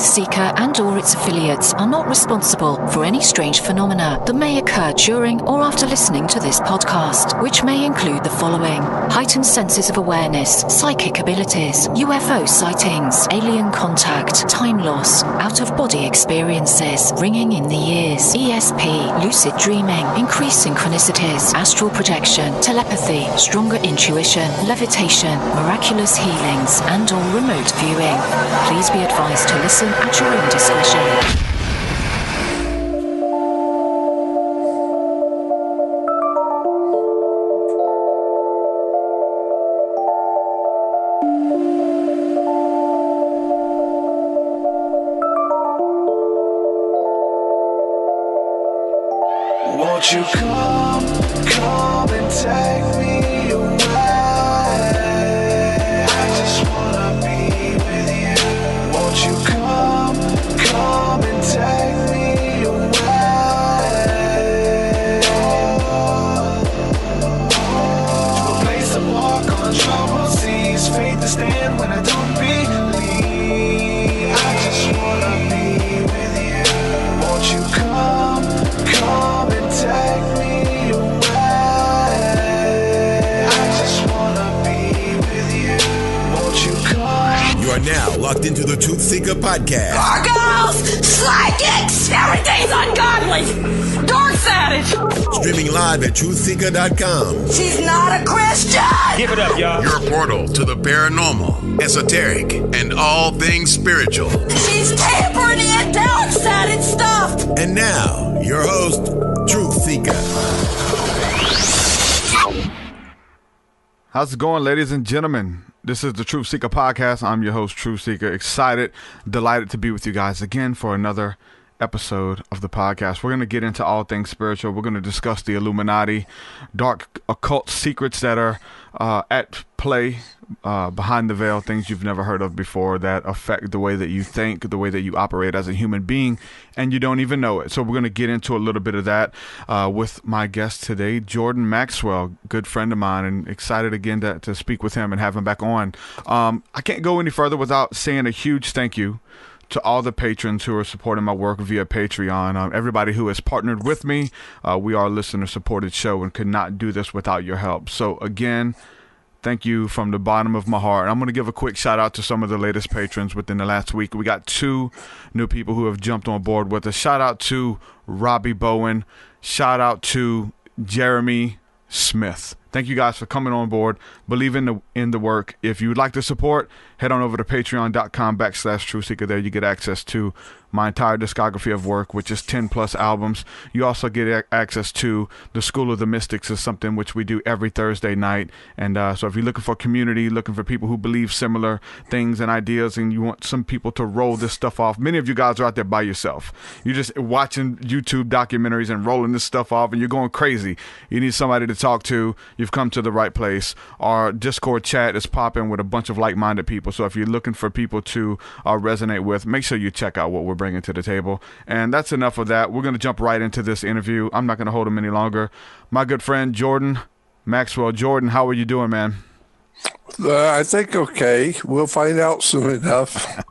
TruthSeekah and/or its affiliates are not responsible for any strange phenomena that may occur during or after listening to this podcast, which may include the following: heightened senses of awareness, psychic abilities, UFO sightings, alien contact, time loss, out-of-body experiences, ringing in the ears, ESP, lucid dreaming, increased synchronicities, astral projection, telepathy, stronger intuition, levitation, miraculous healings, and/or remote viewing. Please be advised to listen at your own discretion. Won't you come and take me away? I just wanna be with you. Won't you come and take me away? To a place to walk on troubled seas, faith to stand when I don't believe. I just wanna be with you. Won't you come and take me away? I just wanna be with you. Won't you come? You are now locked into the TruthSeekah Podcast. Gargoyles! Psychics! Everything's ungodly! Dark's at it! Streaming live at TruthSeekah.com. She's not a Christian! Give it up, y'all. Your portal to the paranormal, esoteric, and all things spiritual. She's tampering in dark-sided stuff! And now, your host, TruthSeekah. How's it going, ladies and gentlemen? This is the TruthSeekah Podcast. I'm your host, TruthSeekah. Excited, delighted to be with you guys again for another episode of the podcast. We're going to get into all things spiritual. We're going to discuss the Illuminati, dark occult secrets that are at play behind the veil, things you've never heard of before that affect the way that you think, the way that you operate as a human being, and you don't even know it. So we're going to get into a little bit of that with my guest today, Jordan Maxwell, good friend of mine, and excited again to speak with him and have him back on. I can't go any further without saying a huge thank you to all the patrons who are supporting my work via Patreon. Everybody who has partnered with me. We are a listener-supported show and could not do this without your help. So again, thank you from the bottom of my heart. I'm going to give a quick shout out to some of the latest patrons within the last week. We got 2 new people who have jumped on board with us. Shout out to Robbie Bowen. Shout out to Jeremy Smith. Thank you guys for coming on board, believing in the work. If you would like to support, head on over to patreon.com/TruthSeekah. There you get access to my entire discography of work, which is 10 plus albums. You also get access to the School of the Mystics, is something which we do every Thursday night. And so if you're looking for community, looking for people who believe similar things and ideas, and you want some people to roll this stuff off, many of you guys are out there by yourself. You're just watching YouTube documentaries and rolling this stuff off, and you're going crazy. You need somebody to talk to. You've come to the right place. Our Discord chat is popping with a bunch of like-minded people. So if you're looking for people to resonate with, make sure you check out what we're bringing to the table. And that's enough of that. We're going to jump right into this interview. I'm not going to hold him any longer. My good friend, Jordan Maxwell. Jordan, how are you doing, man? I think okay. We'll find out soon enough.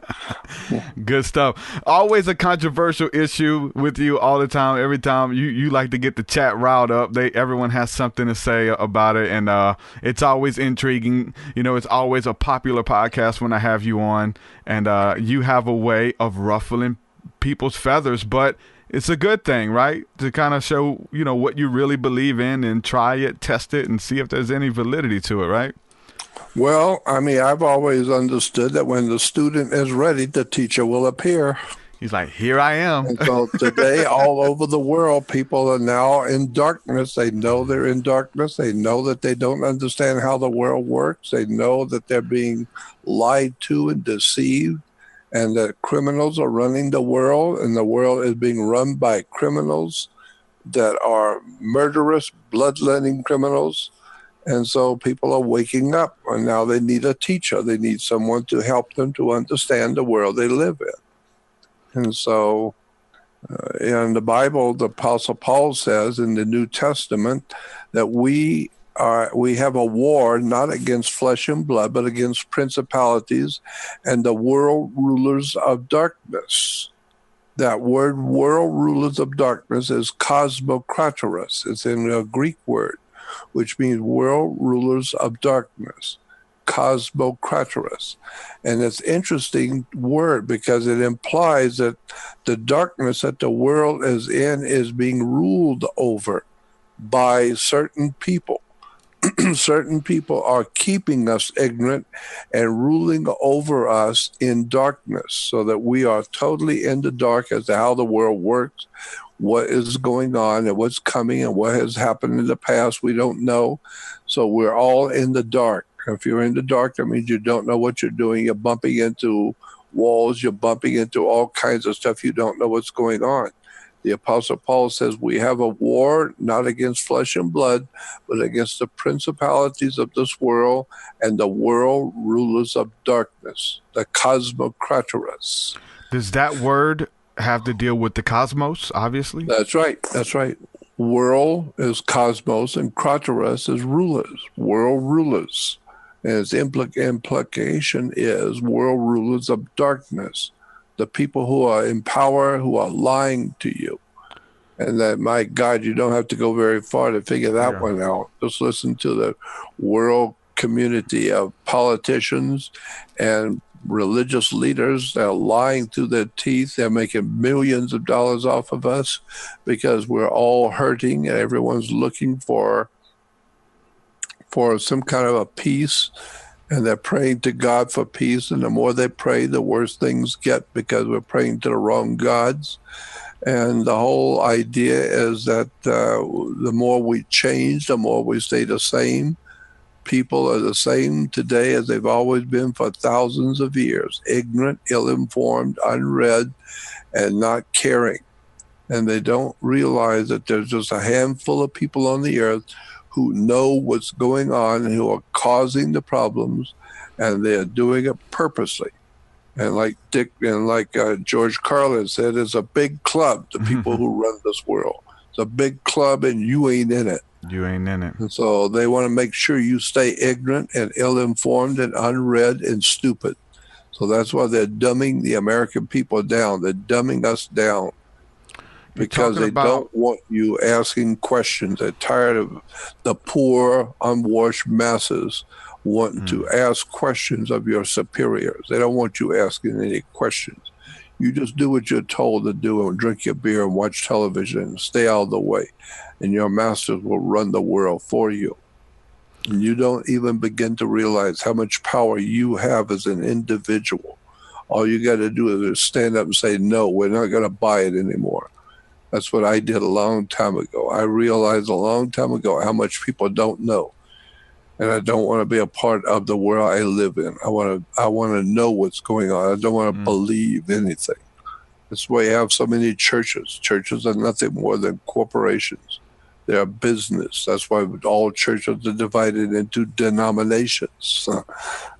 Good stuff. Always a controversial issue with you all the time. Every time you like to get the chat riled up. Everyone has something to say about it, and it's always intriguing. You know, it's always a popular podcast when I have you on, and you have a way of ruffling people's feathers, but it's a good thing, right? To kind of show, you know, what you really believe in and try it, test it, and see if there's any validity to it, right? Well, I mean, I've always understood that when the student is ready, the teacher will appear. He's like, here I am. And so today, all over the world, people are now in darkness. They know they're in darkness. They know that they don't understand how the world works. They know that they're being lied to and deceived, and that criminals are running the world, and the world is being run by criminals that are murderous, bloodletting criminals. And so people are waking up, and now they need a teacher. They need someone to help them to understand the world they live in. And so in the Bible, the Apostle Paul says in the New Testament that we we have a war not against flesh and blood, but against principalities and the world rulers of darkness. That word, world rulers of darkness, is cosmokratoros. It's in a Greek word, which means world rulers of darkness. Cosmokratoros. And it's an interesting word because it implies that the darkness that the world is in is being ruled over by certain people. Certain people are keeping us ignorant and ruling over us in darkness, so that we are totally in the dark as to how the world works, what is going on and what's coming and what has happened in the past. We don't know. So we're all in the dark. If you're in the dark, that means you don't know what you're doing. You're bumping into walls. You're bumping into all kinds of stuff. You don't know what's going on. The Apostle Paul says we have a war not against flesh and blood, but against the principalities of this world and the world rulers of darkness, the cosmokratoros. Does that word have to deal with the cosmos, obviously? That's right. That's right. World is cosmos and kratoros is rulers, world rulers. And its implication is world rulers of darkness. The people who are in power, who are lying to you. And that, my God, you don't have to go very far to figure that one out. Just listen to the world community of politicians and religious leaders that are lying through their teeth. They're making millions of dollars off of us because we're all hurting and everyone's looking for some kind of a peace. And they're praying to God for peace. And the more they pray, the worse things get because we're praying to the wrong gods. And the whole idea is that the more we change, the more we stay the same. People are the same today as they've always been for thousands of years. Ignorant, ill-informed, unread, and not caring. And they don't realize that there's just a handful of people on the earth who know what's going on and who are causing the problems, and they're doing it purposely. And like George Carlin said, it's a big club, the people who run this world. It's a big club and you ain't in it. You ain't in it. And so they want to make sure you stay ignorant and ill-informed and unread and stupid. So that's why they're dumbing the American people down. They're dumbing us down. Because they don't want you asking questions. They're tired of the poor, unwashed masses wanting to ask questions of your superiors. They don't want you asking any questions. You just do what you're told to do and drink your beer and watch television and stay out of the way. And your masters will run the world for you. And you don't even begin to realize how much power you have as an individual. All you got to do is stand up and say, no, we're not going to buy it anymore. That's what I did a long time ago. I realized a long time ago how much people don't know. And I don't want to be a part of the world I live in. I want to know what's going on. I don't want to believe anything. That's why you have so many churches. Churches are nothing more than corporations. They're a business. That's why all churches are divided into denominations.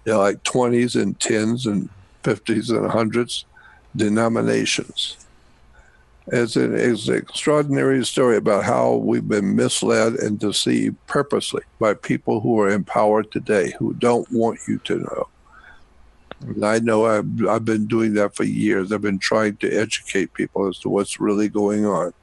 They're like 20s and 10s and 50s and 100s denominations. It's an extraordinary story about how we've been misled and deceived purposely by people who are in power today, who don't want you to know. And I know I've been doing that for years. I've been trying to educate people as to what's really going on.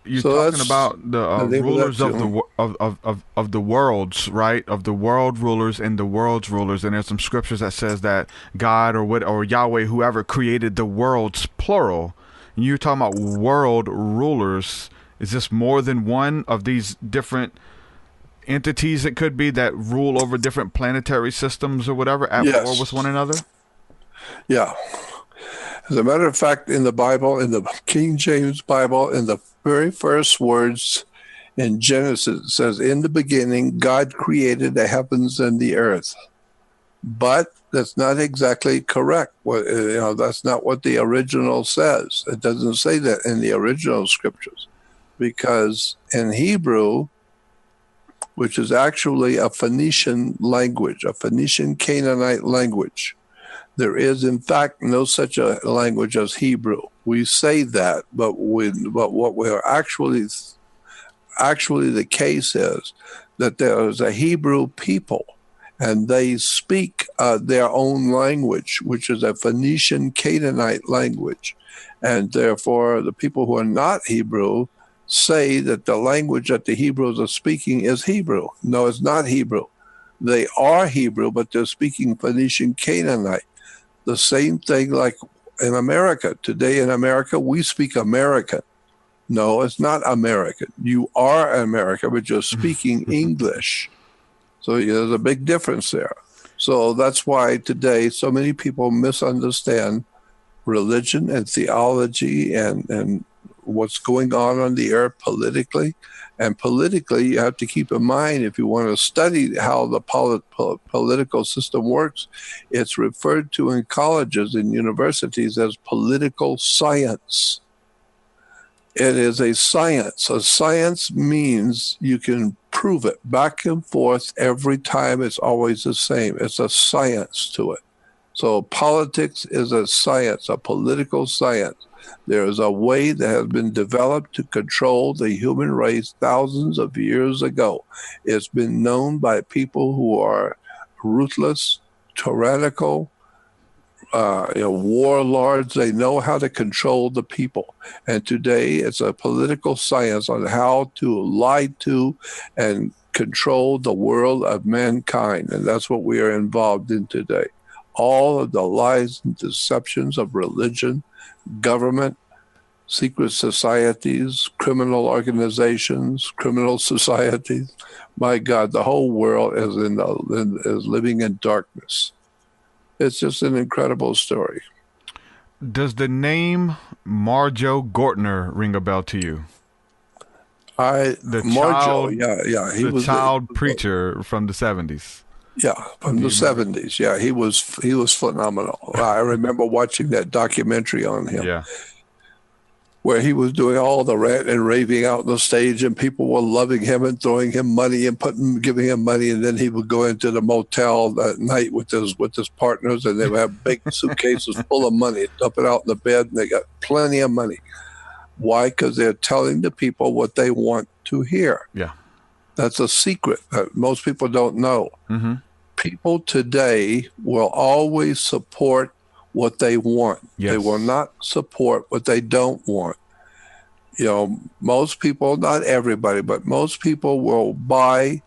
You're talking about the rulers of the worlds, right? Of the world rulers and the world's rulers. And there's some scriptures that says that God or Yahweh, whoever created the worlds, plural. And you're talking about world rulers. Is this more than one of these different entities it could be that rule over different planetary systems or whatever at war with one another? Yeah. As a matter of fact, in the Bible, in the King James Bible, in the very first words in Genesis, it says, in the beginning, God created the heavens and the earth. But that's not exactly correct. That's not what the original says. It doesn't say that in the original scriptures. Because in Hebrew, which is actually a Phoenician language, a Phoenician Canaanite language, there is, in fact, no such a language as Hebrew. We say that, but what we're actually actually the case is that there is a Hebrew people, and they speak their own language, which is a Phoenician Canaanite language. And therefore, the people who are not Hebrew say that the language that the Hebrews are speaking is Hebrew. No, it's not Hebrew. They are Hebrew, but they're speaking Phoenician Canaanite. The same thing like in America. Today in America, we speak American. No, it's not American. You are American, but you're speaking English. So there's a big difference there. So that's why today so many people misunderstand religion and theology and what's going on the earth politically. And politically, you have to keep in mind, if you want to study how the political system works, it's referred to in colleges and universities as political science. It is a science. A science means you can prove it back and forth every time. It's always the same. It's a science to it. So politics is a science, a political science. There is a way that has been developed to control the human race thousands of years ago. It's been known by people who are ruthless, tyrannical, warlords. They know how to control the people. And today it's a political science on how to lie to and control the world of mankind. And that's what we are involved in today. All of the lies and deceptions of religion, government, secret societies, criminal organizations, criminal societies. My God, the whole world is living in darkness. It's just an incredible story. Does the name Marjo Gortner ring a bell to you? He was child preacher from the 70s. Yeah, from the 70s. Yeah, he was phenomenal. I remember watching that documentary on him. Yeah. Where he was doing all the rant and raving out on the stage, and people were loving him and throwing him money and giving him money, and then he would go into the motel that night with his partners, and they would have big suitcases full of money, dump it out in the bed, and they got plenty of money. Why? Because they're telling the people what they want to hear. Yeah. That's a secret that most people don't know. Mm-hmm. People today will always support what they want. Yes. They will not support what they don't want. Most people, not everybody, but most people will buy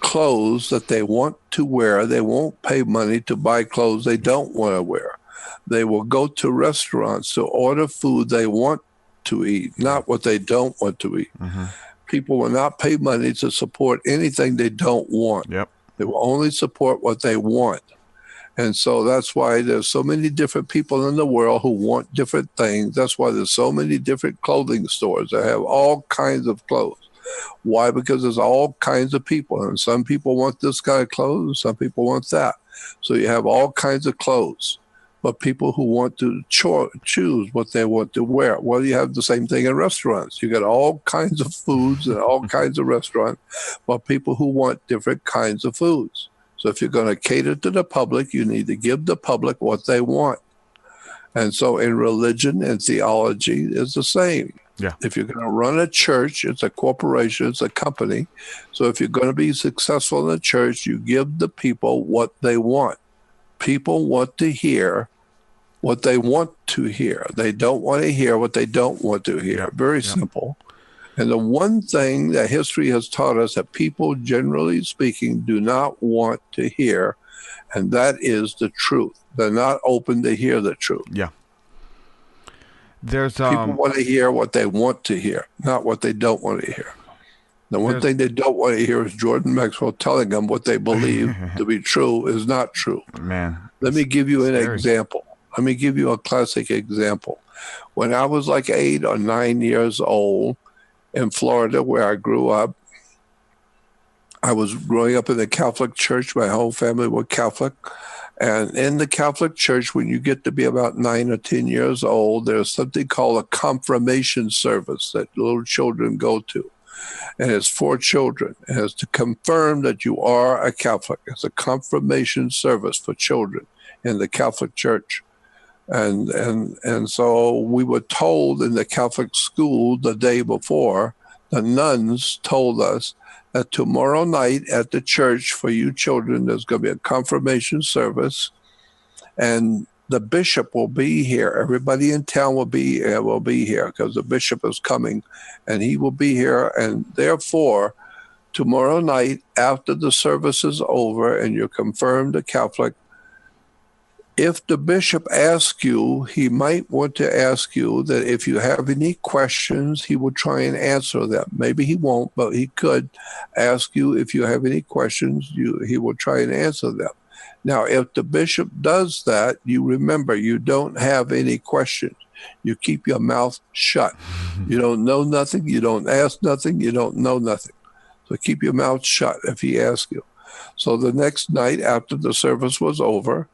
clothes that they want to wear. They won't pay money to buy clothes they don't want to wear. They will go to restaurants to order food they want to eat, not what they don't want to eat. Mm-hmm. People will not pay money to support anything they don't want. Yep. They will only support what they want. And so that's why there's so many different people in the world who want different things. That's why there's so many different clothing stores that have all kinds of clothes. Why? Because there's all kinds of people. And some people want this kind of clothes, and some people want that. So you have all kinds of clothes. But people who want to choose what they want to wear. Well, you have the same thing in restaurants. You got all kinds of foods and all kinds of restaurants, but people who want different kinds of foods. So if you're going to cater to the public, you need to give the public what they want. And so in religion and theology, it's the same. Yeah. If you're going to run a church, it's a corporation, it's a company. So if you're going to be successful in a church, you give the people what they want. People want to hear what they want to hear. They don't want to hear what they don't want to hear. Very simple. And the one thing that history has taught us that people, generally speaking, do not want to hear, and that is the truth. They're not open to hear the truth. Yeah. There's people want to hear what they want to hear, not what they don't want to hear. The one thing they don't want to hear is Jordan Maxwell telling them what they believe to be true is not true. Man. Let me give you an example. Let me give you a classic example. When I was like 8 or 9 years old in Florida, where I grew up, I was growing up in the Catholic Church. My whole family were Catholic. And in the Catholic Church, when you get to be about 9 or 10 years old, there's something called a confirmation service that little children go to. And it's for children. And it's to confirm that you are a Catholic. It's a confirmation service for children in the Catholic Church. And so we were told in the Catholic school the day before the nuns told us that tomorrow night at the church for you children, there's going to be a confirmation service, and the bishop will be here. Everybody in town will be here because the bishop is coming, and he will be here. And therefore, tomorrow night after the service is over and you're confirmed a Catholic, if the bishop asks you, he might want to ask you that if you have any questions, he will try and answer them. Maybe he won't, but he could ask you if you have any questions, he will try and answer them. Now, if the bishop does that, you remember you don't have any questions. You keep your mouth shut. You don't know nothing. You don't ask nothing. You don't know nothing. So keep your mouth shut if he asks you. So the next night after the service was over,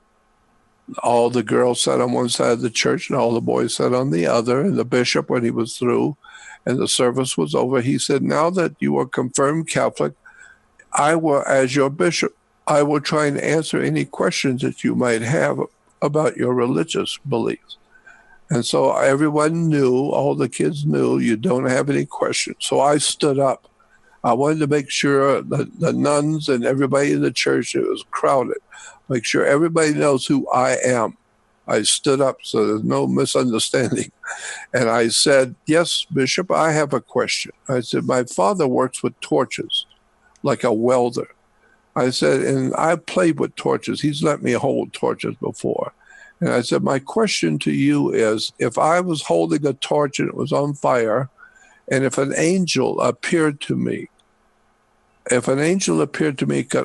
all the girls sat on one side of the church and all the boys sat on the other. And the bishop, when he was through and the service was over, he said, now that you are confirmed Catholic, I will, as your bishop, I will try and answer any questions that you might have about your religious beliefs. And so everyone knew, all the kids knew, you don't have any questions. So I stood up. I wanted to make sure that the nuns and everybody in the church, it was crowded, make sure everybody knows who I am. I stood up so there's no misunderstanding. And I said, yes, Bishop, I have a question. I said, my father works with torches, like a welder. I said, and I played with torches. He's let me hold torches before. And I said, my question to you is, if I was holding a torch and it was on fire, and if an angel appeared to me, could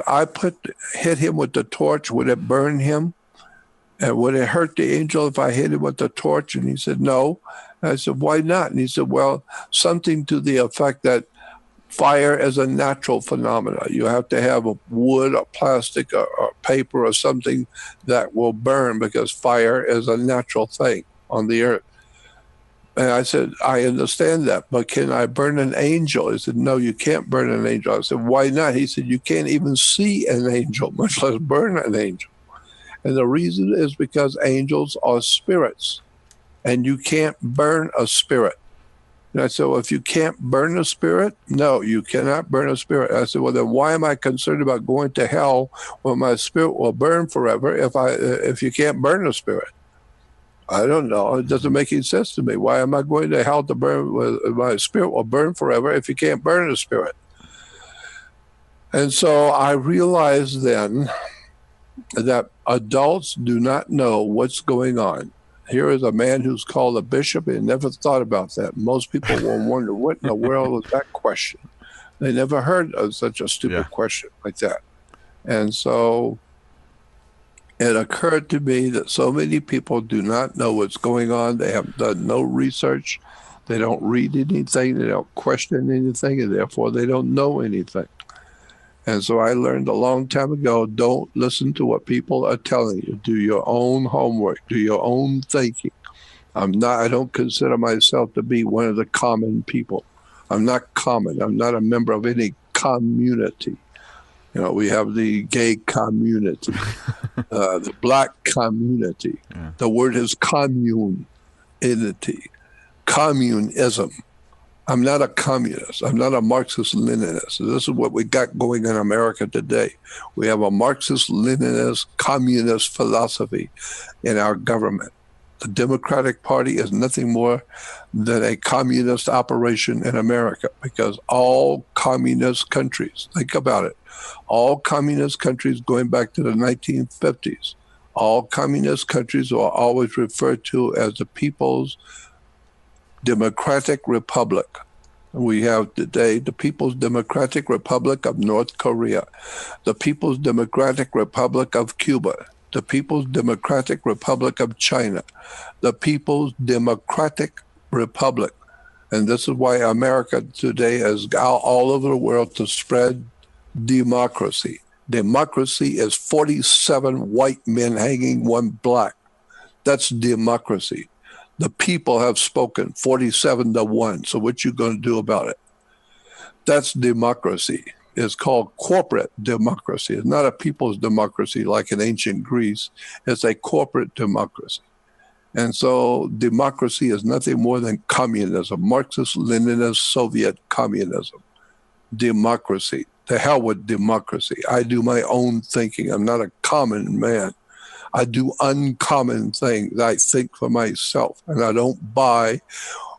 I hit him with the torch? Would it burn him? And would it hurt the angel if I hit him with the torch? And he said, no. And I said, why not? And he said, well, something to the effect that fire is a natural phenomenon. You have to have a wood or plastic or paper or something that will burn because fire is a natural thing on the earth. And I said, I understand that, but can I burn an angel? He said, no, you can't burn an angel. I said, why not? He said, you can't even see an angel, much less burn an angel. And the reason is because angels are spirits, and you can't burn a spirit. And I said, well, if you can't burn a spirit, no, you cannot burn a spirit. I said, well, then why am I concerned about going to hell when my spirit will burn forever if you can't burn a spirit? I don't know. It doesn't make any sense to me. Why am I going to hell to burn? My spirit will burn forever if you can't burn a spirit. And so I realized then that adults do not know what's going on. Here is a man who's called a bishop and never thought about that. Most people will wonder, what in the world was that question? They never heard of such a stupid question like that. And so it occurred to me that so many people do not know what's going on. They have done no research. They don't read anything. They don't question anything, and therefore they don't know anything. And so I learned a long time ago, don't listen to what people are telling you. Do your own homework. Do your own thinking. I don't consider myself to be one of the common people. I'm not common. I'm not a member of any community. You know, we have the gay community, the black community. Yeah. The word is community, communism. I'm not a communist. I'm not a Marxist-Leninist. This is what we got going in America today. We have a Marxist-Leninist communist philosophy in our government. The Democratic Party is nothing more than a communist operation in America, because all communist countries, think about it, all communist countries going back to the 1950s, all communist countries are always referred to as the People's Democratic Republic. We have today the People's Democratic Republic of North Korea, the People's Democratic Republic of Cuba, the People's Democratic Republic of China, the People's Democratic Republic. And this is why America today is all over the world to spread democracy. Democracy is 47 white men hanging one black. That's democracy. The people have spoken 47-1. So what you going to do about it? That's democracy. It's called corporate democracy. It's not a people's democracy like in ancient Greece. It's a corporate democracy. And so democracy is nothing more than communism, Marxist, Leninist, Soviet communism. Democracy. To hell with democracy. I do my own thinking. I'm not a common man. I do uncommon things. I think for myself, and I don't buy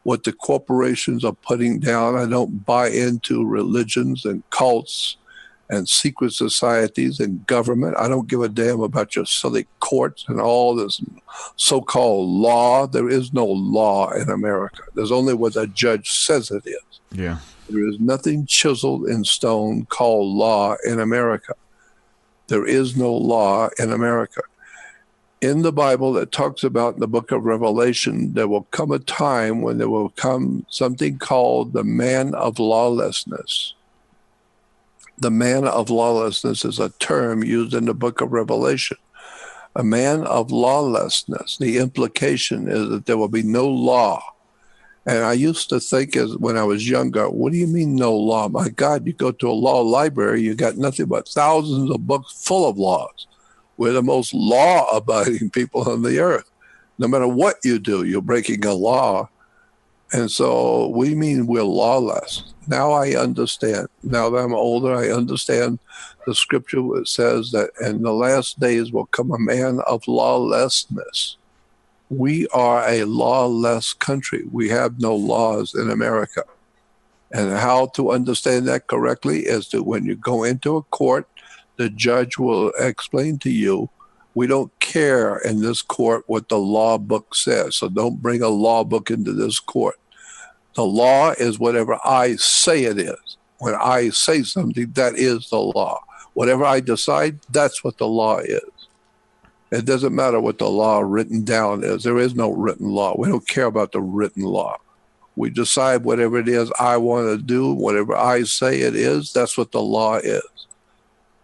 what the corporations are putting down. I don't buy into religions and cults and secret societies and government. I don't give a damn about your silly courts and all this so-called law. There is no law in America. There's only what a judge says it is. Yeah. There is nothing chiseled in stone called law in America. There is no law in America. In the Bible, it talks about in the book of Revelation, there will come a time when there will come something called the man of lawlessness. The man of lawlessness is a term used in the book of Revelation. A man of lawlessness. The implication is that there will be no law. And I used to think when I was younger, what do you mean no law? My God, you go to a law library, you got nothing but thousands of books full of laws. We're the most law-abiding people on the earth. No matter what you do, you're breaking a law. And so we mean we're lawless. Now I understand. Now that I'm older, I understand the scripture that says that in the last days will come a man of lawlessness. We are a lawless country. We have no laws in America. And how to understand that correctly is that when you go into a court, the judge will explain to you, we don't care in this court what the law book says. So don't bring a law book into this court. The law is whatever I say it is. When I say something, that is the law. Whatever I decide, that's what the law is. It doesn't matter what the law written down is. There is no written law. We don't care about the written law. We decide whatever it is I want to do, whatever I say it is, that's what the law is.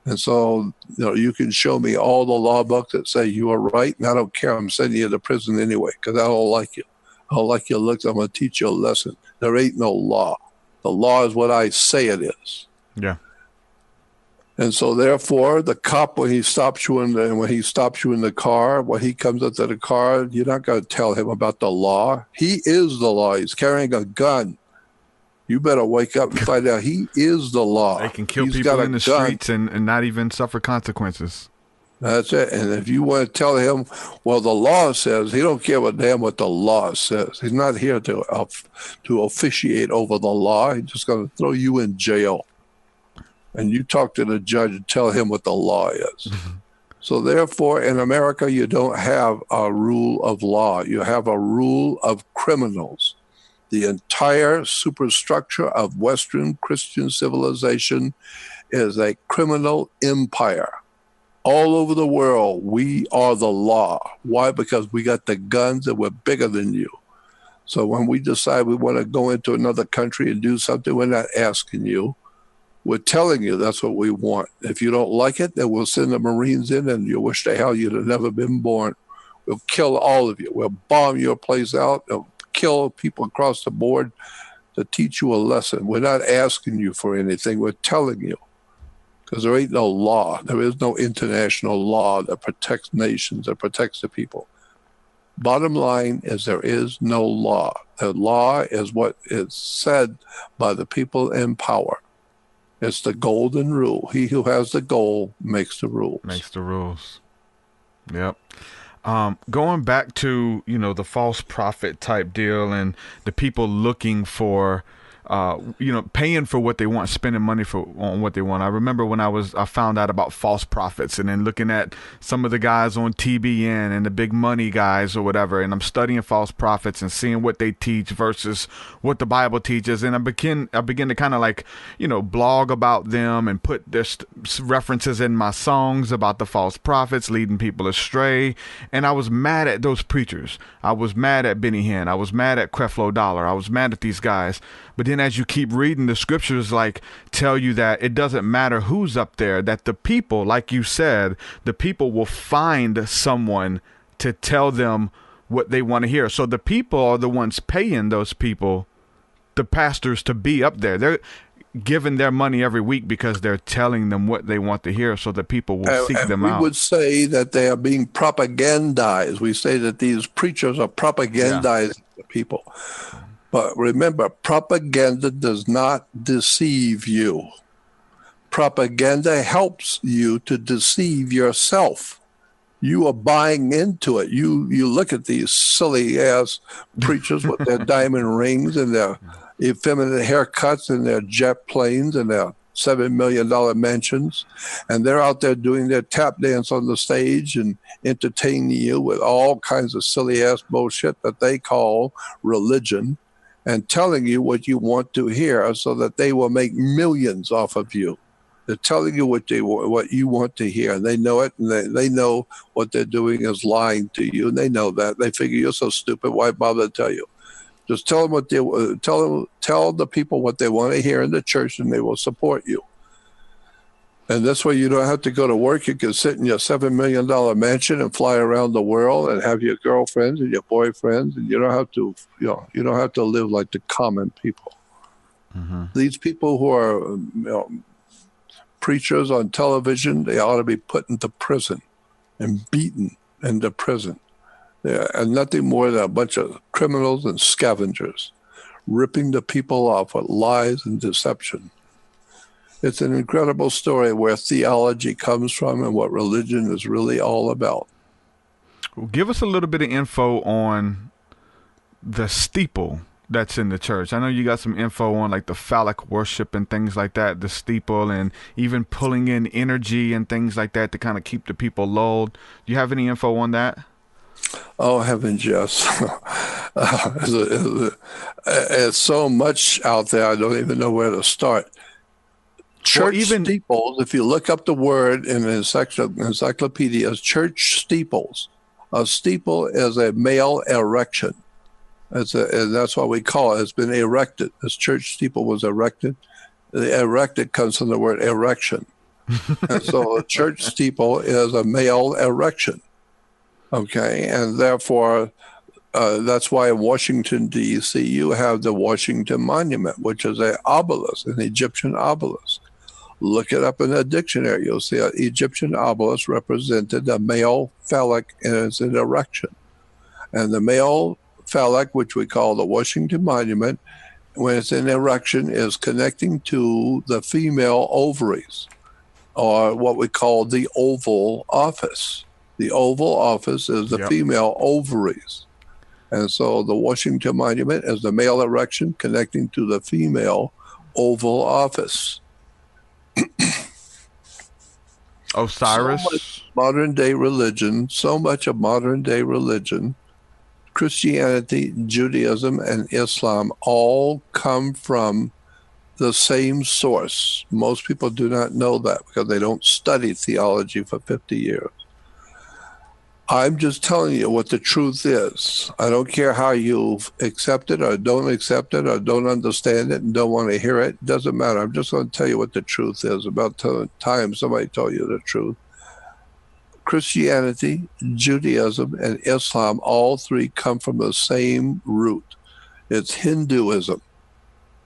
And so, you can show me all the law books that say you are right, and I don't care. I'm sending you to prison anyway because I don't like you. I don't like your looks. I'm going to teach you a lesson. There ain't no law. The law is what I say it is. Yeah. And so, therefore, the cop, when he stops you in the car, when he comes up to the car, you're not going to tell him about the law. He is the law. He's carrying a gun. You better wake up and find out he is the law. They can kill people in the streets and not even suffer consequences. That's it. And if you want to tell him, well, the law says, he don't care a damn what the law says. He's not here to officiate over the law. He's just going to throw you in jail. And you talk to the judge and tell him what the law is. So therefore, in America, you don't have a rule of law. You have a rule of criminals. The entire superstructure of Western Christian civilization is a criminal empire. All over the world, we are the law. Why? Because we got the guns and we're bigger than you. So when we decide we want to go into another country and do something, we're not asking you. We're telling you that's what we want. If you don't like it, then we'll send the Marines in and you wish to hell you'd have never been born. We'll kill all of you. We'll bomb your place out. We'll kill people across the board to teach you a lesson. We're not asking you for anything. We're telling you. Because there ain't no law. There is no international law that protects nations, that protects the people. Bottom line is there is no law. The law is what is said by the people in power. It's the golden rule. He who has the goal makes the rules. Makes the rules. Yep. Going back to, the false prophet type deal and the people looking for, paying for what they want, spending money on what they want. I remember when I found out about false prophets and then looking at some of the guys on TBN and the big money guys or whatever, and I'm studying false prophets and seeing what they teach versus what the Bible teaches. And I begin to kind of blog about them and put their references in my songs about the false prophets leading people astray. And I was mad at those preachers. I was mad at Benny Hinn. I was mad at Creflo Dollar. I was mad at these guys. But then as you keep reading, the scriptures tell you that it doesn't matter who's up there, that the people, like you said, the people will find someone to tell them what they want to hear. So the people are the ones paying those people, the pastors, to be up there. giving their money every week because they're telling them what they want to hear so that people will seek them out. We would say that they are being propagandized. We say that these preachers are propagandizing the people. But remember, propaganda does not deceive you. Propaganda helps you to deceive yourself. You are buying into it. You look at these silly ass preachers with their diamond rings and their effeminate haircuts and their jet planes and their $7 million mansions, and they're out there doing their tap dance on the stage and entertaining you with all kinds of silly ass bullshit that they call religion, and telling you what you want to hear so that they will make millions off of you. They're telling you what you want to hear, and they know it, and they know what they're doing is lying to you, and they know that. They figure you're so stupid, why bother to tell you? Just tell them what they tell the people what they want to hear in the church, and they will support you. And this way, you don't have to go to work. You can sit in your $7 million mansion and fly around the world and have your girlfriends and your boyfriends, and you don't have to, you don't have to live like the common people. Mm-hmm. These people who are, preachers on television, they ought to be put into prison and beaten into prison. And nothing more than a bunch of criminals and scavengers ripping the people off with lies and deception. It's an incredible story where theology comes from and what religion is really all about. Well, give us a little bit of info on the steeple that's in the church. I know you got some info on like the phallic worship and things like that, the steeple, and even pulling in energy and things like that to kind of keep the people lulled. Do you have any info on that? Oh, heavens, yes. It's so much out there, I don't even know where to start. Church steeples, if you look up the word in encyclopedias, church steeples. A steeple is a male erection. And that's what we call it. It's been erected. This church steeple was erected. The erected comes from the word erection. And so a church steeple is a male erection. Okay, and therefore, that's why in Washington, D.C., you have the Washington Monument, which is an obelisk, an Egyptian obelisk. Look it up in a dictionary. You'll see an Egyptian obelisk represented a male phallic, and it's an erection. And the male phallic, which we call the Washington Monument, when it's in erection, is connecting to the female ovaries, or what we call the Oval Office. The Oval Office is the female ovaries. And so the Washington Monument is the male erection connecting to the female Oval Office. Osiris. So much modern-day religion, Christianity, Judaism, and Islam all come from the same source. Most people do not know that because they don't study theology for 50 years. I'm just telling you what the truth is. I don't care how you accept it or don't accept it or don't understand it and don't want to hear it. It doesn't matter. I'm just going to tell you what the truth is. About time somebody told you the truth. Christianity, Judaism, and Islam, all three come from the same root. It's Hinduism.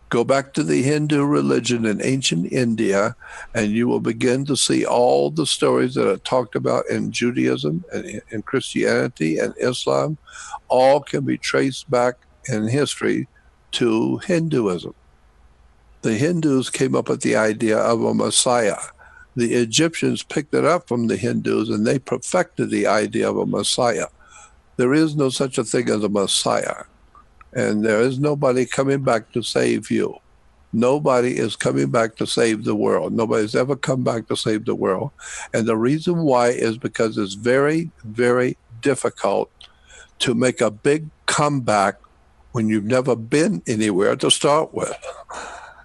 Go back to the Hindu religion in ancient India, and you will begin to see all the stories that are talked about in Judaism and in Christianity and Islam. All can be traced back in history to Hinduism. The Hindus came up with the idea of a Messiah. The Egyptians picked it up from the Hindus, and they perfected the idea of a Messiah. There is no such a thing as a Messiah. And there is nobody coming back to save you. Nobody is coming back to save the world. Nobody's ever come back to save the world. And the reason why is because it's very, very difficult to make a big comeback when you've never been anywhere to start with.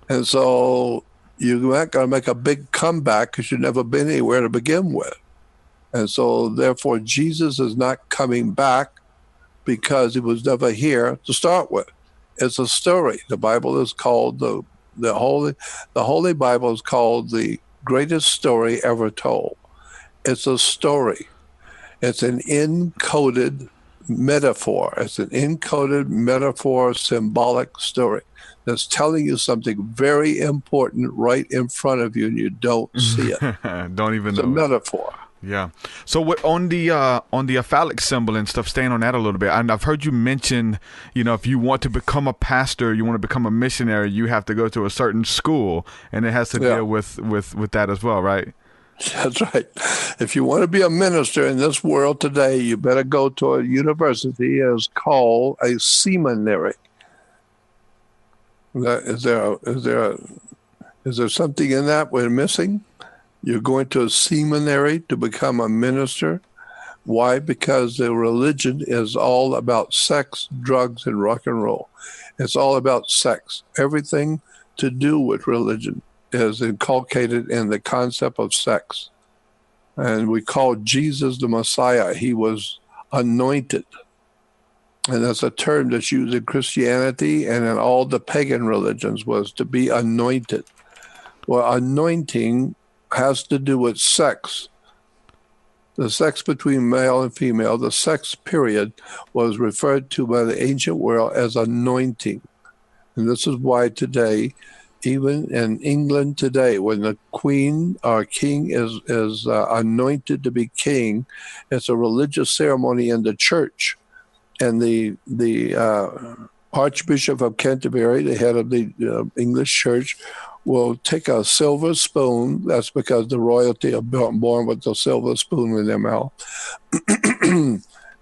And so you're not going to make a big comeback because you've never been anywhere to begin with. And so therefore, Jesus is not coming back because he was never here to start with. It's a story. The Bible is called the Holy Bible is called the greatest story ever told. It's a story. It's an encoded metaphor. It's an encoded metaphor, symbolic story that's telling you something very important right in front of you, and you don't see it. Don't even It's know a metaphor. Yeah. So what on the phallic symbol and stuff, staying on that a little bit, and I've heard you mention, if you want to become a pastor, you want to become a missionary, you have to go to a certain school, and it has to deal with that as well, right? That's right. If you want to be a minister in this world today, you better go to a university. It's called a seminary. Is there something in that we're missing? You're going to a seminary to become a minister. Why? Because the religion is all about sex, drugs, and rock and roll. It's all about sex. Everything to do with religion is inculcated in the concept of sex. And we call Jesus the Messiah. He was anointed. And that's a term that's used in Christianity and in all the pagan religions, was to be anointed. Well, anointing has to do with sex. The sex between male and female, the sex period, was referred to by the ancient world as anointing. And this is why today, even in England today, when the queen or king is anointed to be king, it's a religious ceremony in the church. And the Archbishop of Canterbury, the head of the English church, will take a silver spoon. That's because the royalty are born with a silver spoon in their mouth.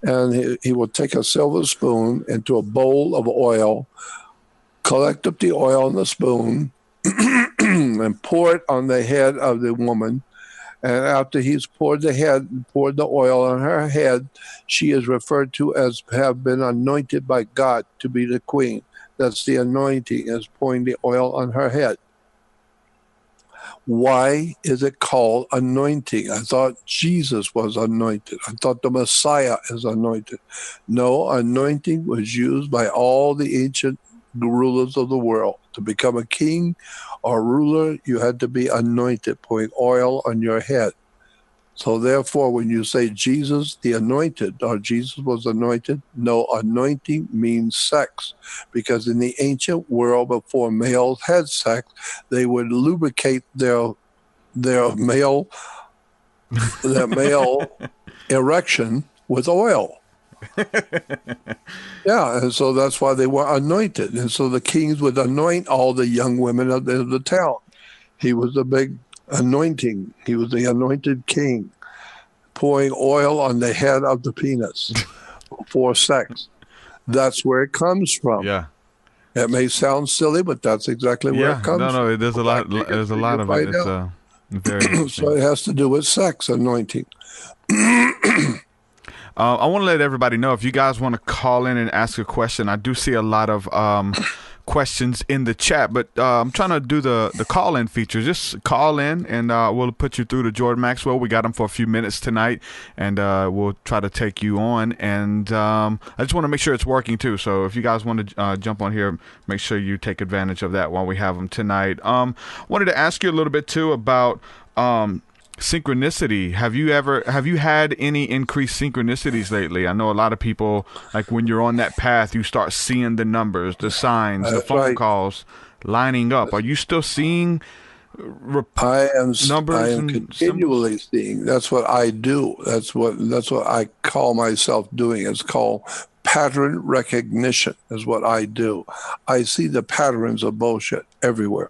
And he will take a silver spoon into a bowl of oil, collect up the oil in the spoon, and pour it on the head of the woman. And after he's poured the oil on her head, she is referred to as have been anointed by God to be the queen. That's the anointing, is pouring the oil on her head. Why is it called anointing? I thought Jesus was anointed. I thought the Messiah is anointed. No, anointing was used by all the ancient rulers of the world. To become a king or ruler, you had to be anointed, pouring oil on your head. So therefore, when you say Jesus the anointed, or Jesus was anointed, no, anointing means sex. Because in the ancient world, before males had sex, they would lubricate their male erection with oil. Yeah, and so that's why they were anointed. And so the kings would anoint all the young women of the town. He was a big anointing. He was the anointed king, pouring oil on the head of the penis for sex. That's where it comes from. Yeah. It may sound silly, but that's exactly where it comes from. No, there's a lot of it. It's very interesting. So it has to do with sex, anointing. I want to let everybody know, if you guys want to call in and ask a question, I do see a lot of questions in the chat, but I'm trying to do the call-in feature. Just call in, and we'll put you through to Jordan Maxwell. We got him for a few minutes tonight, and we'll try to take you on. And I just want to make sure it's working, too. So if you guys want to jump on here, make sure you take advantage of that while we have him tonight. Wanted to ask you a little bit, too, about synchronicity. Have you had any increased synchronicities lately? I know a lot of people, like when you're on that path, you start seeing the numbers, the signs, the phone calls lining up. Are you still seeing numbers? I am continually seeing. That's what I do. That's what I call myself doing. It's called pattern recognition is what I do. I see the patterns of bullshit everywhere.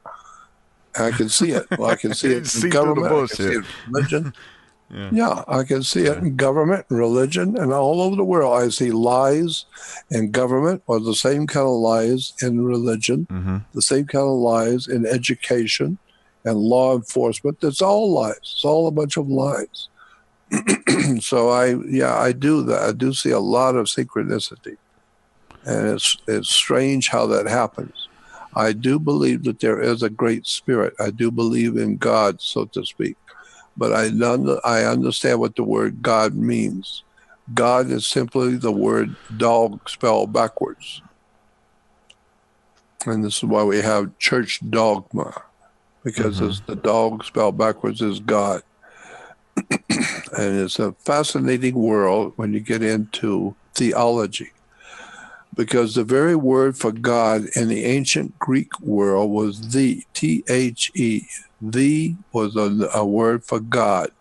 I can see it. Well, I can see it in government. I can see it in religion. Yeah, I can see it in government, religion, and all over the world. I see lies in government, or the same kind of lies in religion, the same kind of lies in education and law enforcement. It's all lies. It's all a bunch of lies. So I do that. I do see a lot of synchronicity, and it's strange how that happens. I do believe that there is a great spirit. I do believe in God, so to speak. But I understand what the word God means. God is simply the word dog spelled backwards. And this is why we have church dogma, because it's the dog spelled backwards is God. And it's a fascinating world when you get into theology. Because the very word for God in the ancient Greek world was the, T-H-E. The was a word for God.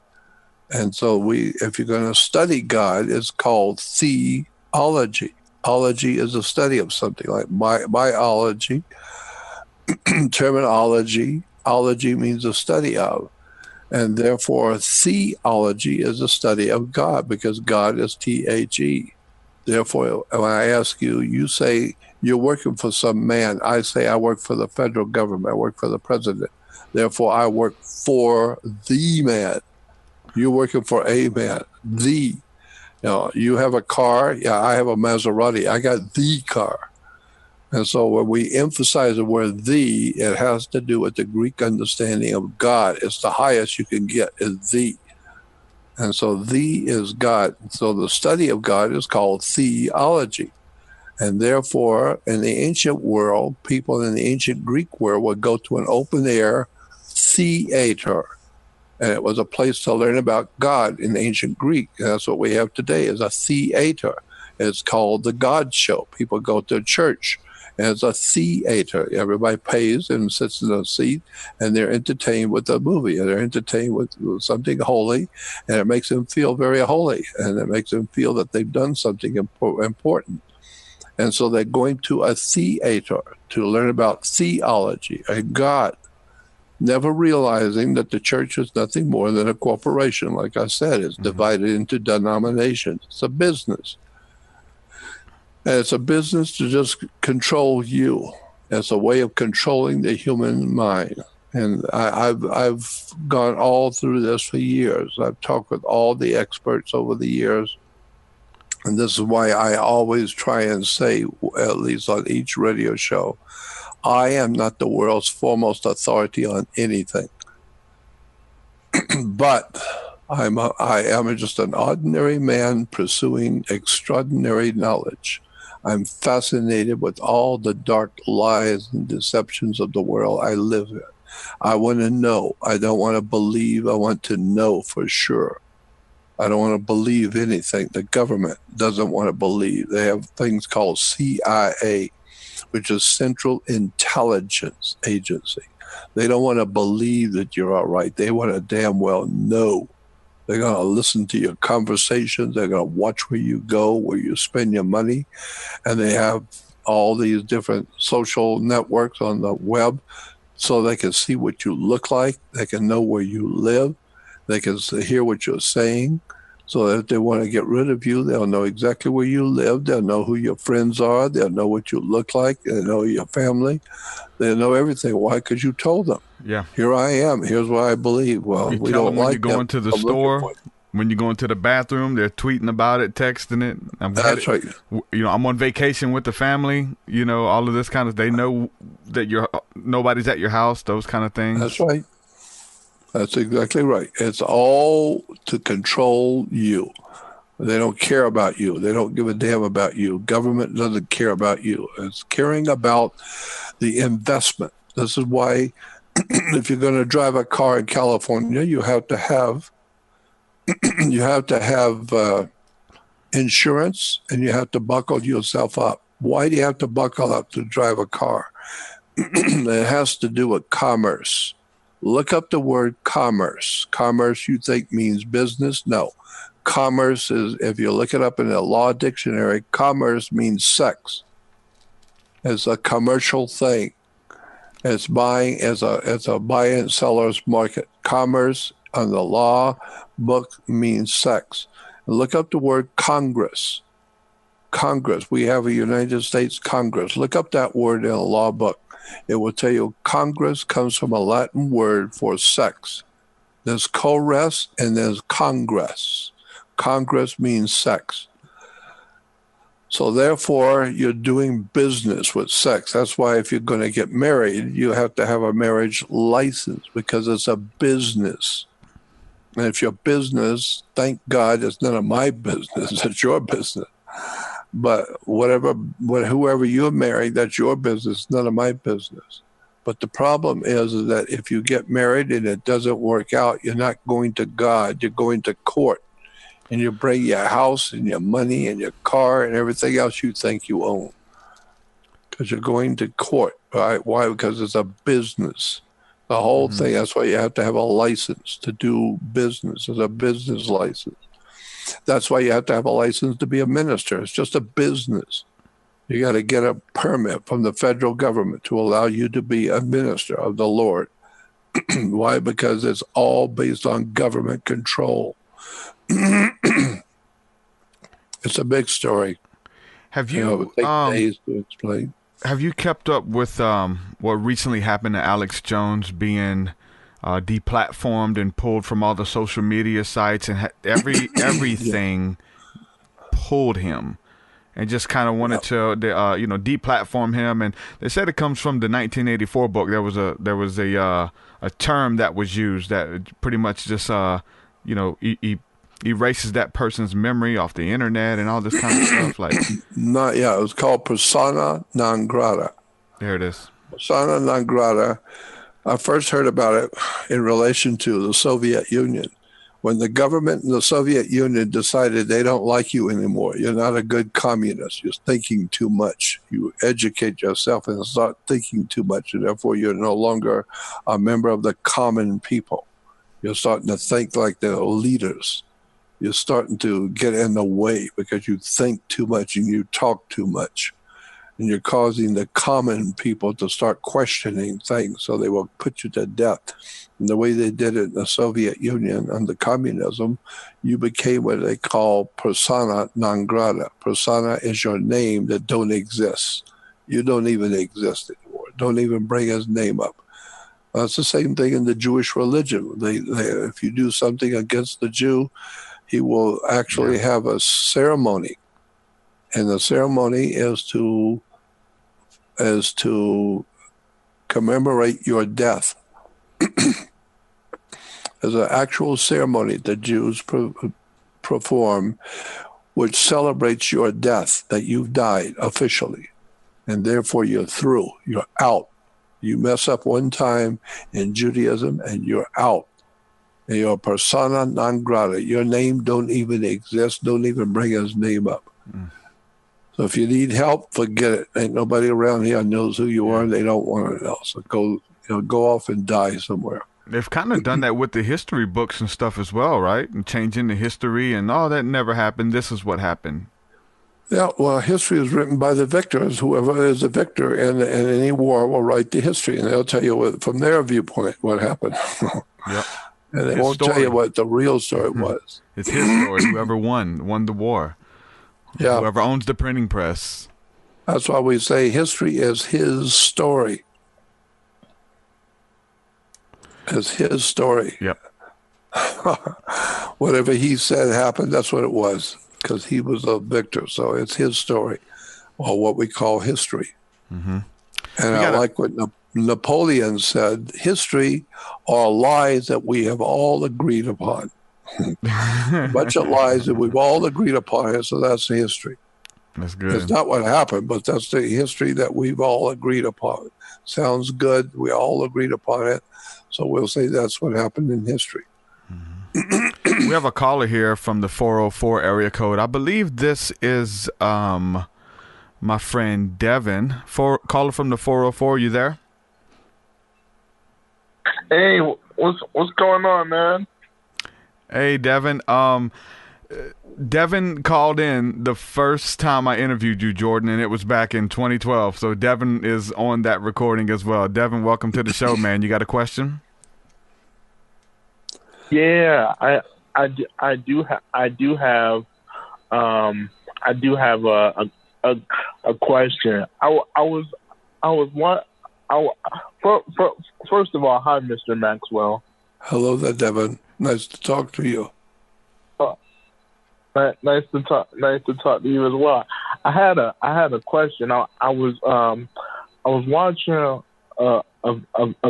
And so if you're going to study God, it's called theology. Ology is a study of something like biology, terminology. Ology means a study of. And therefore, theology is a study of God because God is T-H-E. Therefore, when I ask you, you say you're working for some man. I say I work for the federal government. I work for the president. Therefore, I work for the man. You're working for a man. The. You have a car. Yeah, I have a Maserati. I got the car. And so when we emphasize the word the, it has to do with the Greek understanding of God. It's the highest you can get is the. And so the is God. So the study of God is called theology. And therefore, in the ancient world, people in the ancient Greek world would go to an open-air theater. And it was a place to learn about God in ancient Greek. And that's what we have today is a theater. It's called the God Show. People go to church. And it's a theater. Everybody pays and sits in a seat, and they're entertained with a movie, and they're entertained with something holy, and it makes them feel very holy, and it makes them feel that they've done something important. And so they're going to a theater to learn about theology and God, never realizing that the church is nothing more than a corporation. Like I said, it's divided into denominations. It's a business. And it's a business to just control you. It's a way of controlling the human mind. And I've gone all through this for years. I've talked with all the experts over the years. And this is why I always try and say, at least on each radio show, I am not the world's foremost authority on anything. But I am just an ordinary man pursuing extraordinary knowledge. I'm fascinated with all the dark lies and deceptions of the world I live in. I want to know. I don't want to believe. I want to know for sure. I don't want to believe anything. The government doesn't want to believe. They have things called CIA, which is Central Intelligence Agency. They don't want to believe that you're all right. They want to damn well know. They're going to listen to your conversations. They're going to watch where you go, where you spend your money. And they have all these different social networks on the web so they can see what you look like. They can know where you live. They can hear what you're saying. So that if they want to get rid of you, they'll know exactly where you live. They'll know who your friends are. They'll know what you look like. They'll know your family. They'll know everything. Why? Because you told them. Yeah. Here I am. Here's what I believe. Well, you we tell don't them when like you go into the store, when you go into the bathroom, they're tweeting about it, texting it. That's right. I'm on vacation with the family. All of this kind of. They know that nobody's at your house. Those kind of things. That's right. That's exactly right. It's all to control you. They don't care about you. They don't give a damn about you. Government doesn't care about you. It's caring about the investment. This is why if you're going to drive a car in California, you have to have insurance, and you have to buckle yourself up. Why do you have to buckle up to drive a car? It has to do with commerce. Look up the word commerce. Commerce, you think means business? No. Commerce is, if you look it up in the law dictionary, commerce means sex. It's a commercial thing. It's buying, it's a buy and seller's market. Commerce on the law book means sex. Look up the word Congress. Congress. We have a United States Congress. Look up that word in a law book. It will tell you Congress comes from a Latin word for sex. There's co-res and there's congress. Congress means sex. So therefore, you're doing business with sex. That's why if you're going to get married, you have to have a marriage license because it's a business. And if your business, thank God, it's none of my business. It's your business. But whoever you're married, that's your business, none of my business. But the problem is that if you get married and it doesn't work out, you're not going to God, you're going to court. and you bring your house and your money and your car and everything else you think you own. Because you're going to court, right? Why? Because it's a business. The whole thing, that's why you have to have a license to do business. It's a business license. That's why you have to have a license to be a minister. It's just a business. You got to get a permit from the federal government to allow you to be a minister of the Lord. Why? Because it's all based on government control. It's a big story. Have you, it would take days to explain. Have you kept up with what recently happened to Alex Jones being deplatformed and pulled from all the social media sites and everything pulled him? And just kind of wanted to, deplatform him. And they said it comes from the 1984 book. There was a term that was used that pretty much just, erases that person's memory off the internet and all this kind of stuff. Like, it was called persona non grata. There it is. Persona non grata. I first heard about it in relation to the Soviet Union. When the government in the Soviet Union decided they don't like you anymore, you're not a good communist, you're thinking too much. You educate yourself and start thinking too much, and therefore you're no longer a member of the common people. You're starting to think like the leaders. You're starting to get in the way because you think too much and you talk too much. And you're causing the common people to start questioning things, so they will put you to death. And the way they did it in the Soviet Union under communism, you became what they call persona non grata. Persona is your name that don't exist. You don't even exist anymore. Don't even bring his name up. That's the same thing in the Jewish religion. If you do something against the Jew, he will actually have a ceremony. And the ceremony is to commemorate your death. There's an actual ceremony that Jews perform which celebrates your death, that you've died officially. And therefore you're through, you're out. You mess up one time in Judaism and you're out. And you're persona non grata. Your name don't even exist, don't even bring his name up. So if you need help, forget it. Ain't nobody around here knows who you are, and they don't want to know. So go off and die somewhere. They've kind of done that with the history books and stuff as well, right? And changing the history and that never happened. This is what happened. Yeah, well, history is written by the victors. Whoever is the victor in any war will write the history, and they'll tell you from their viewpoint what happened. Yep. And they won't tell you what the real story was. It's his story. Whoever won the war. Yeah. Whoever owns the printing press. That's why we say history is his story. It's his story. Yep. Whatever he said happened, that's what it was, because he was a victor. So it's his story, or what we call history. Mm-hmm. And I like what Napoleon said, history are lies that we have all agreed upon. A bunch of lies that we've all agreed upon, so that's the history. That's good. It's not what happened, but that's the history that we've all agreed upon. Sounds good. We all agreed upon it. So we'll say that's what happened in history. Mm-hmm. We have a caller here from the 404 area code. I believe this is my friend Devin. Caller from the 404. You there? Hey, what's going on, man? Hey, Devin. Devin called in the first time I interviewed you, Jordan, and it was back in 2012. So Devin is on that recording as well. Devin, welcome to the show, man. You got a question? Yeah, I do have a question. First of all, hi, Mr. Maxwell. Hello there, Devin. Nice to talk to you. Nice to talk to you as well. I had a question. I was watching a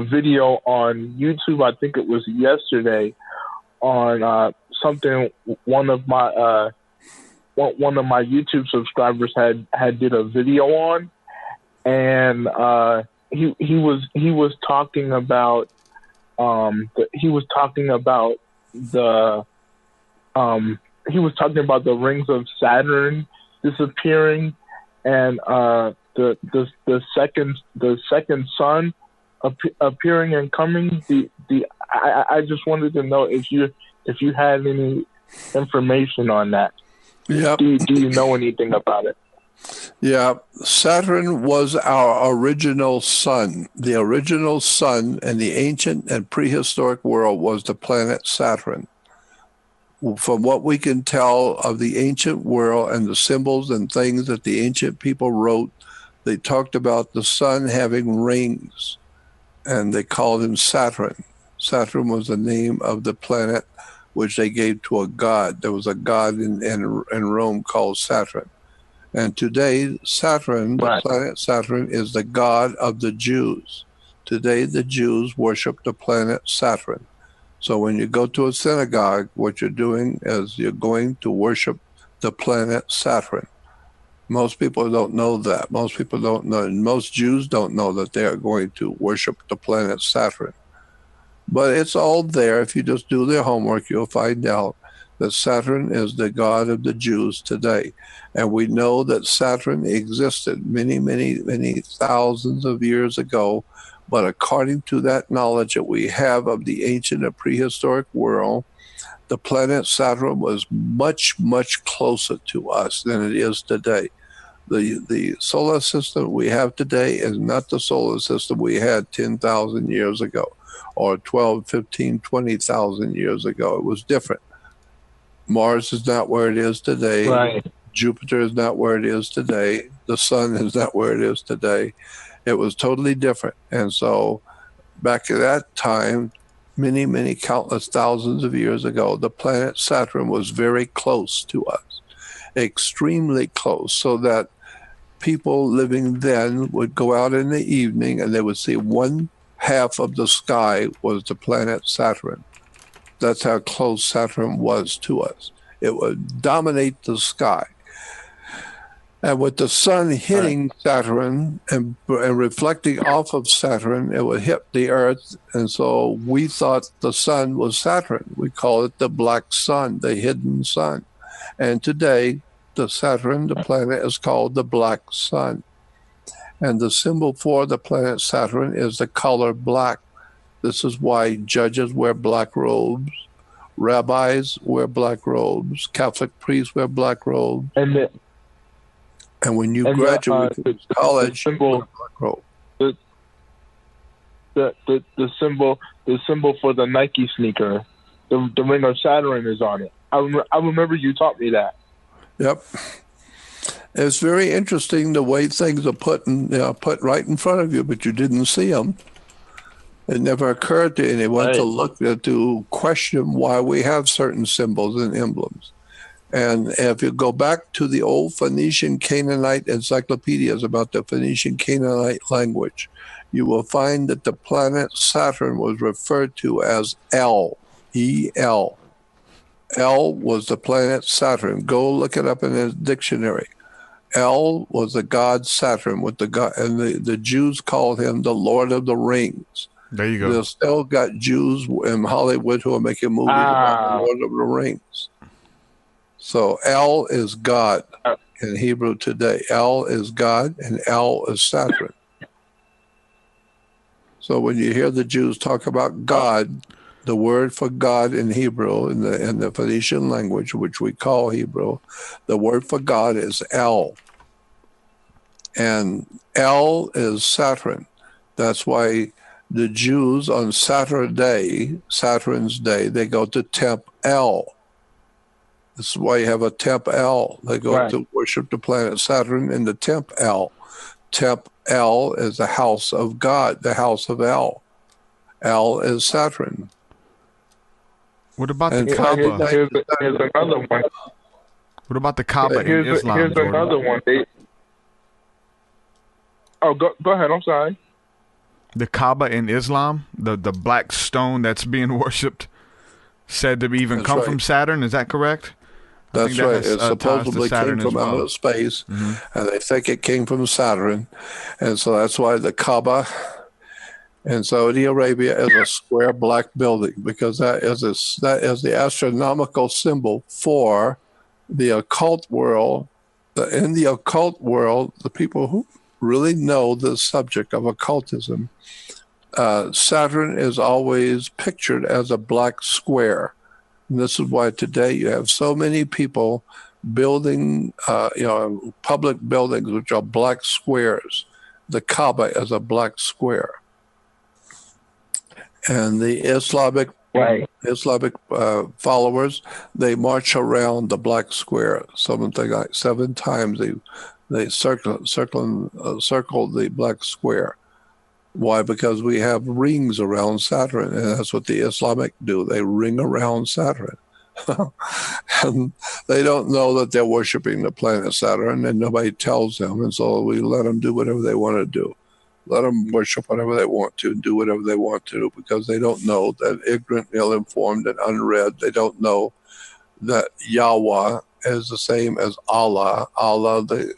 video on YouTube. I think it was yesterday on something one of my YouTube subscribers had did a video on, and he was talking about the he was talking about the rings of Saturn disappearing, and the second sun appearing and coming. I just wanted to know if you had any information on that. Yeah. Do you know anything about it? Yeah, Saturn was our original sun. The original sun in the ancient and prehistoric world was the planet Saturn. From what we can tell of the ancient world and the symbols and things that the ancient people wrote, they talked about the sun having rings, and they called him Saturn. Saturn was the name of the planet which they gave to a god. There was a god in Rome called Saturn. And today, Saturn, the planet Saturn, is the god of the Jews. Today, the Jews worship the planet Saturn. So when you go to a synagogue, what you're doing is you're going to worship the planet Saturn. Most people don't know that. Most people don't know. Most Jews don't know that they are going to worship the planet Saturn. But it's all there. If you just do their homework, you'll find out that Saturn is the god of the Jews today. And we know that Saturn existed many, many, many thousands of years ago. But according to that knowledge that we have of the ancient and prehistoric world, the planet Saturn was much, much closer to us than it is today. The solar system we have today is not the solar system we had 10,000 years ago or 12, 15, 20,000 years ago. It was different. Mars is not where it is today. Right. Jupiter is not where it is today. The sun is not where it is today. It was totally different. And so back at that time, many, many countless thousands of years ago, the planet Saturn was very close to us, extremely close, so that people living then would go out in the evening and they would see one half of the sky was the planet Saturn. That's how close Saturn was to us. It would dominate the sky. And with the sun hitting Saturn and reflecting off of Saturn, it would hit the Earth. And so we thought the sun was Saturn. We call it the black sun, the hidden sun. And today, the Saturn, the planet, is called the black sun. And the symbol for the planet Saturn is the color black. This is why judges wear black robes, rabbis wear black robes, Catholic priests wear black robes. And when you graduate from college, the symbol for the Nike sneaker, the ring of Saturn is on it. I remember you taught me that. Yep. It's very interesting the way things are put right in front of you, but you didn't see them. It never occurred to anyone to question why we have certain symbols and emblems. And if you go back to the old Phoenician Canaanite encyclopedias about the Phoenician Canaanite language, you will find that the planet Saturn was referred to as El, E-L. El was the planet Saturn. Go look it up in a dictionary. El was the god Saturn, with the god, and the Jews called him the Lord of the Rings. There you go. They've still got Jews in Hollywood who are making movies about the Lord of the Rings. So El is God in Hebrew today. El is God and El is Saturn. So when you hear the Jews talk about God, the word for God in Hebrew, in the Phoenician language, which we call Hebrew, the word for God is El. And El is Saturn. That's why the Jews on Saturn's day, they go to Temp El. This is why you have a Temp El. They go to worship the planet Saturn in the Temp El. Temp El is the house of God, the house of El. El is Saturn. What about the Kaaba? Here's another one. What about the Kaaba in Islam? Here's another one. Go ahead. I'm sorry. The Kaaba in Islam, the black stone that's being worshipped, said to even come from Saturn. Is that correct? That's right. It supposedly came from outer space, and they think it came from Saturn. And so that's why the Kaaba And Saudi Arabia is a square black building because that is the astronomical symbol for the occult world. In the occult world, the people who really know the subject of occultism, Saturn is always pictured as a black square. And this is why today you have so many people building, public buildings which are black squares. The Kaaba is a black square. And the Islamic followers, they march around the black square. Something like 7 times they circle the black square. Why? Because we have rings around Saturn, and that's what the Islamic do. They ring around Saturn. And they don't know that they're worshiping the planet Saturn, and nobody tells them, and so we let them do whatever they want to do. Let them worship whatever they want to, do whatever they want to, because they don't know that ignorant, ill-informed, and unread, they don't know that Yahweh is the same as Allah. Allah, the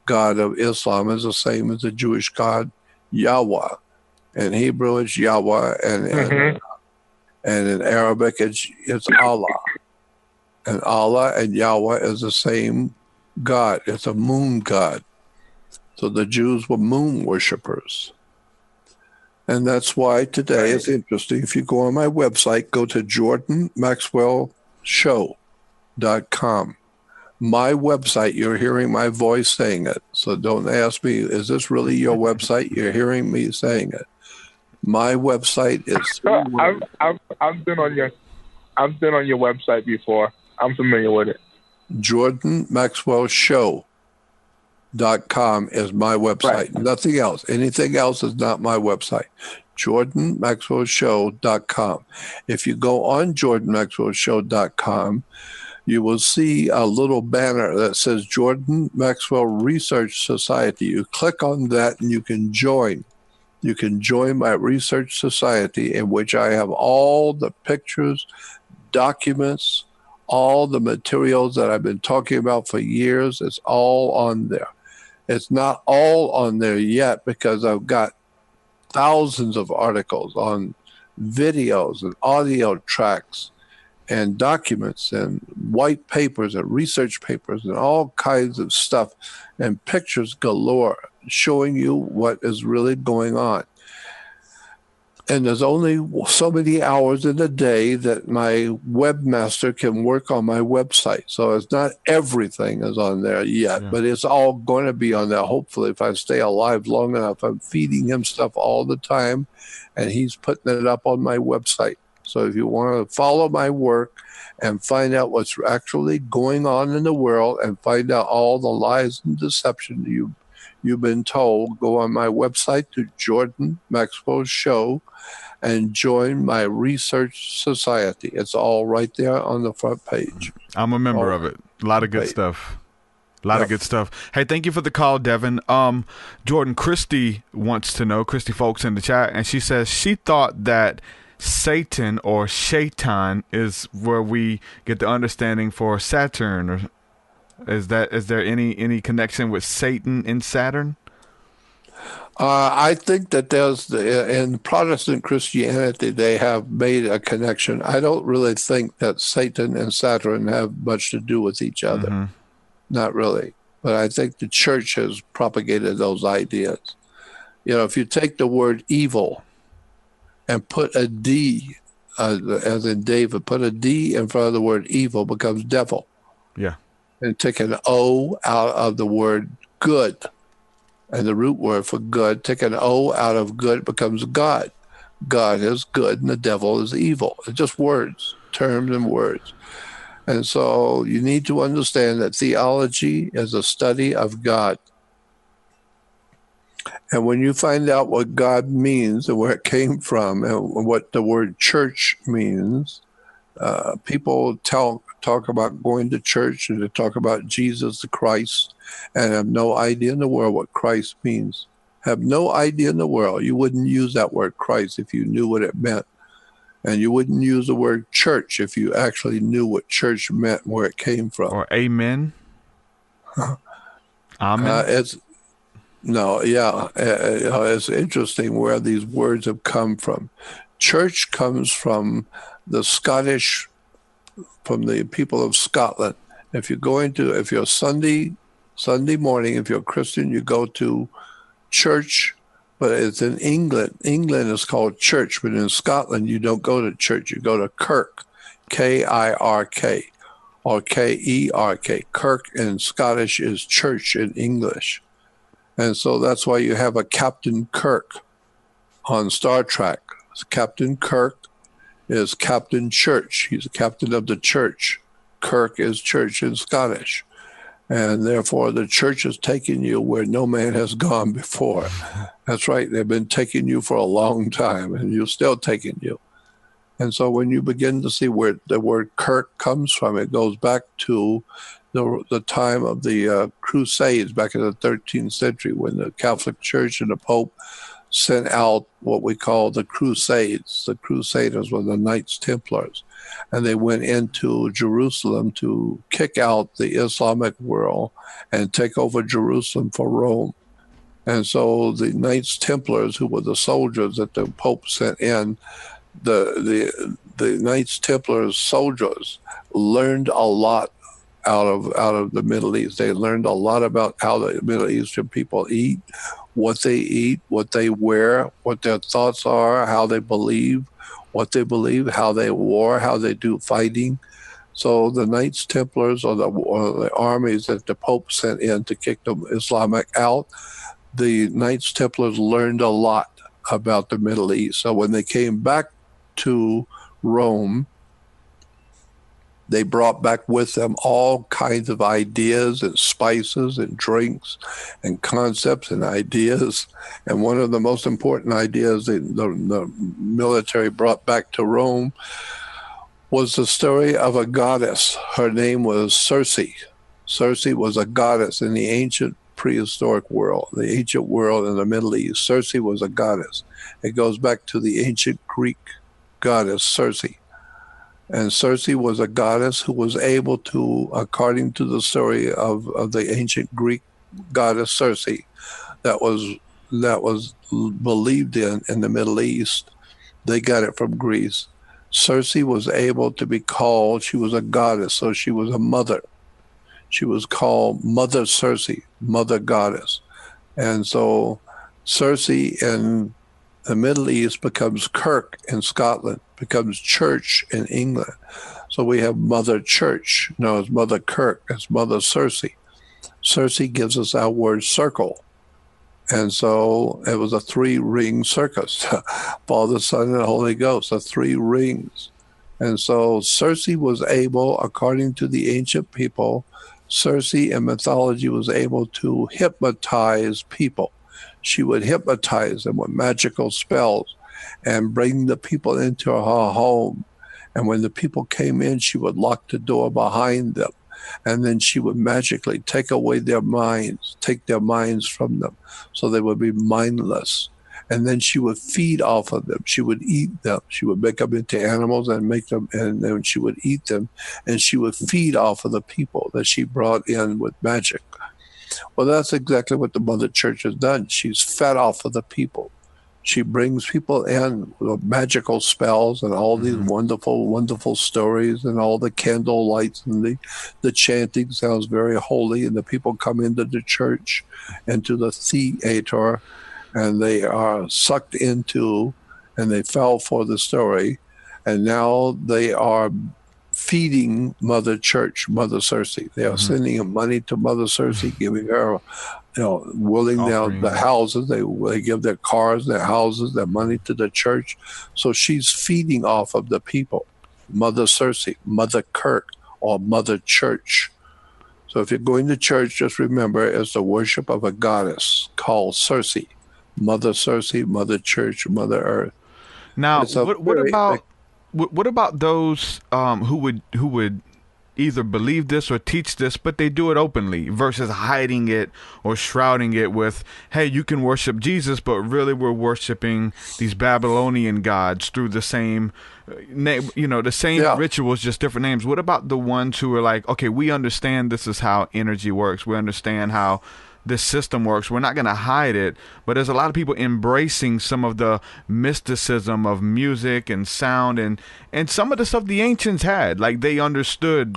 God of Islam, is the same as the Jewish God, Yahweh. In Hebrew, it's Yahweh, and in Arabic, it's Allah. And Allah and Yahweh is the same God. It's a moon god. So the Jews were moon worshippers. And that's why today it's interesting. If you go on my website, go to jordanmaxwellshow.com. My website, you're hearing my voice saying it. So don't ask me, is this really your website? You're hearing me saying it. My website is... I've been on your website before. I'm familiar with it. jordanmaxwellshow.com is my website. Right. Nothing else. Anything else is not my website. jordanmaxwellshow.com. If you go on jordanmaxwellshow.com, you will see a little banner that says Jordan Maxwell Research Society. You click on that and you can join. You can join my research society, in which I have all the pictures, documents, all the materials that I've been talking about for years. It's all on there. It's not all on there yet because I've got thousands of articles on videos and audio tracks and documents and white papers and research papers and all kinds of stuff and pictures galore showing you what is really going on. And there's only so many hours in a day that my webmaster can work on my website. So it's not everything is on there yet, but it's all going to be on there. Hopefully, if I stay alive long enough, I'm feeding him stuff all the time, and he's putting it up on my website. So if you want to follow my work and find out what's actually going on in the world and find out all the lies and deception you've been told, go on my website to Jordan Maxwell Show and join my research society. It's all right there on the front page. I'm a member of it. A lot of good stuff. A lot of good stuff. Hey, thank you for the call, Devin. Jordan, Christy wants to know, Christy Folks in the chat, and she says she thought that Satan or Shaitan is where we get the understanding for Saturn. Or is there any connection with Satan and Saturn? I think that in Protestant Christianity, they have made a connection. I don't really think that Satan and Saturn have much to do with each other. Mm-hmm. Not really. But I think the church has propagated those ideas. If you take the word evil and put a D, as in David, put a D in front of the word evil, becomes devil. Yeah. And take an O out of the word good, and the root word for good, take an O out of good, becomes God. God is good and the devil is evil. It's just words, terms and words. And so you need to understand that theology is a study of God. And when you find out what God means and where it came from and what the word church means, people talk about going to church and they talk about Jesus the Christ and have no idea in the world what Christ means. Have no idea in the world. You wouldn't use that word Christ if you knew what it meant. And you wouldn't use the word church if you actually knew what church meant and where it came from. Or amen. Amen. No, yeah. It's interesting where these words have come from. Church comes from the Scottish, from the people of Scotland. If you're Sunday morning, if you're a Christian, you go to church, but it's in England. England is called church, but in Scotland, you don't go to church. You go to kirk, Kirk, or Kerk. Kirk in Scottish is church in English. And so that's why you have a Captain Kirk on Star Trek. Captain Kirk is Captain Church. He's the captain of the church. Kirk is church in Scottish. And therefore, the church is taking you where no man has gone before. That's right. They've been taking you for a long time, and you're still taking you. And so when you begin to see where the word Kirk comes from, it goes back to the time of the Crusades back in the 13th century, when the Catholic Church and the Pope sent out what we call the Crusades. The Crusaders were the Knights Templars, and they went into Jerusalem to kick out the Islamic world and take over Jerusalem for Rome. And so the Knights Templars, who were the soldiers that the Pope sent in, the Knights Templars soldiers learned a lot out of the Middle East. They learned a lot about how the Middle Eastern people eat, what they wear, what their thoughts are, how they believe, what they believe, how they war, how they do fighting. So the Knights Templars, or the armies that the Pope sent in to kick the Islamic out, the Knights Templars learned a lot about the Middle East. So when they came back to Rome, they brought back with them all kinds of ideas and spices and drinks and concepts and ideas. And one of the most important ideas the military brought back to Rome was the story of a goddess. Her name was Circe. Circe was a goddess in the ancient prehistoric world, the ancient world in the Middle East. Circe was a goddess. It goes back to the ancient Greek goddess Circe. And Circe was a goddess who was able to, according to the story of the ancient Greek goddess Circe, that was believed in the Middle East. They got it from Greece. Circe was able to be called, she was a goddess, so she was a mother. She was called Mother Circe, Mother Goddess. And so Circe in the Middle East becomes Kirk in Scotland, becomes church in England. So we have Mother Church, known as Mother Kirk, as Mother Circe. Circe gives us our word circle. And so it was a 3-ring circus, Father, Son, and Holy Ghost, the 3 rings. And so Circe was able, according to the ancient people, Circe in mythology was able to hypnotize people. She would hypnotize them with magical spells and bring the people into her home. And when the people came in, she would lock the door behind them. And then she would magically take away their minds, take their minds from them, so they would be mindless. And then she would feed off of them. She would eat them. She would make them into animals and then she would eat them. And she would feed off of the people that she brought in with magic. Well, that's exactly what the Mother Church has done. She's fed off of the people. She brings people in with magical spells and all these wonderful, wonderful stories, and all the candle lights and the chanting sounds very holy. And the people come into the church, into the theater, and they are sucked into, and they fell for the story. And now they are feeding Mother Church, Mother Circe. They are sending money to Mother Circe, giving her, willing down the houses. They give their cars, their houses, their money to the church. So she's feeding off of the people. Mother Circe, Mother Kirk, or Mother Church. So if you're going to church, just remember it's the worship of a goddess called Circe. Mother Circe, Mother Church, Mother Earth. Now, what about those who would either believe this or teach this, but they do it openly versus hiding it or shrouding it with, hey, you can worship Jesus, but really we're worshiping these Babylonian gods through the same name, the same rituals, just different names. What about the ones who are like, okay, we understand this is how energy works. We understand how this system works. We're not going to hide it, but there's a lot of people embracing some of the mysticism of music and sound and some of the stuff the ancients had. Like, they understood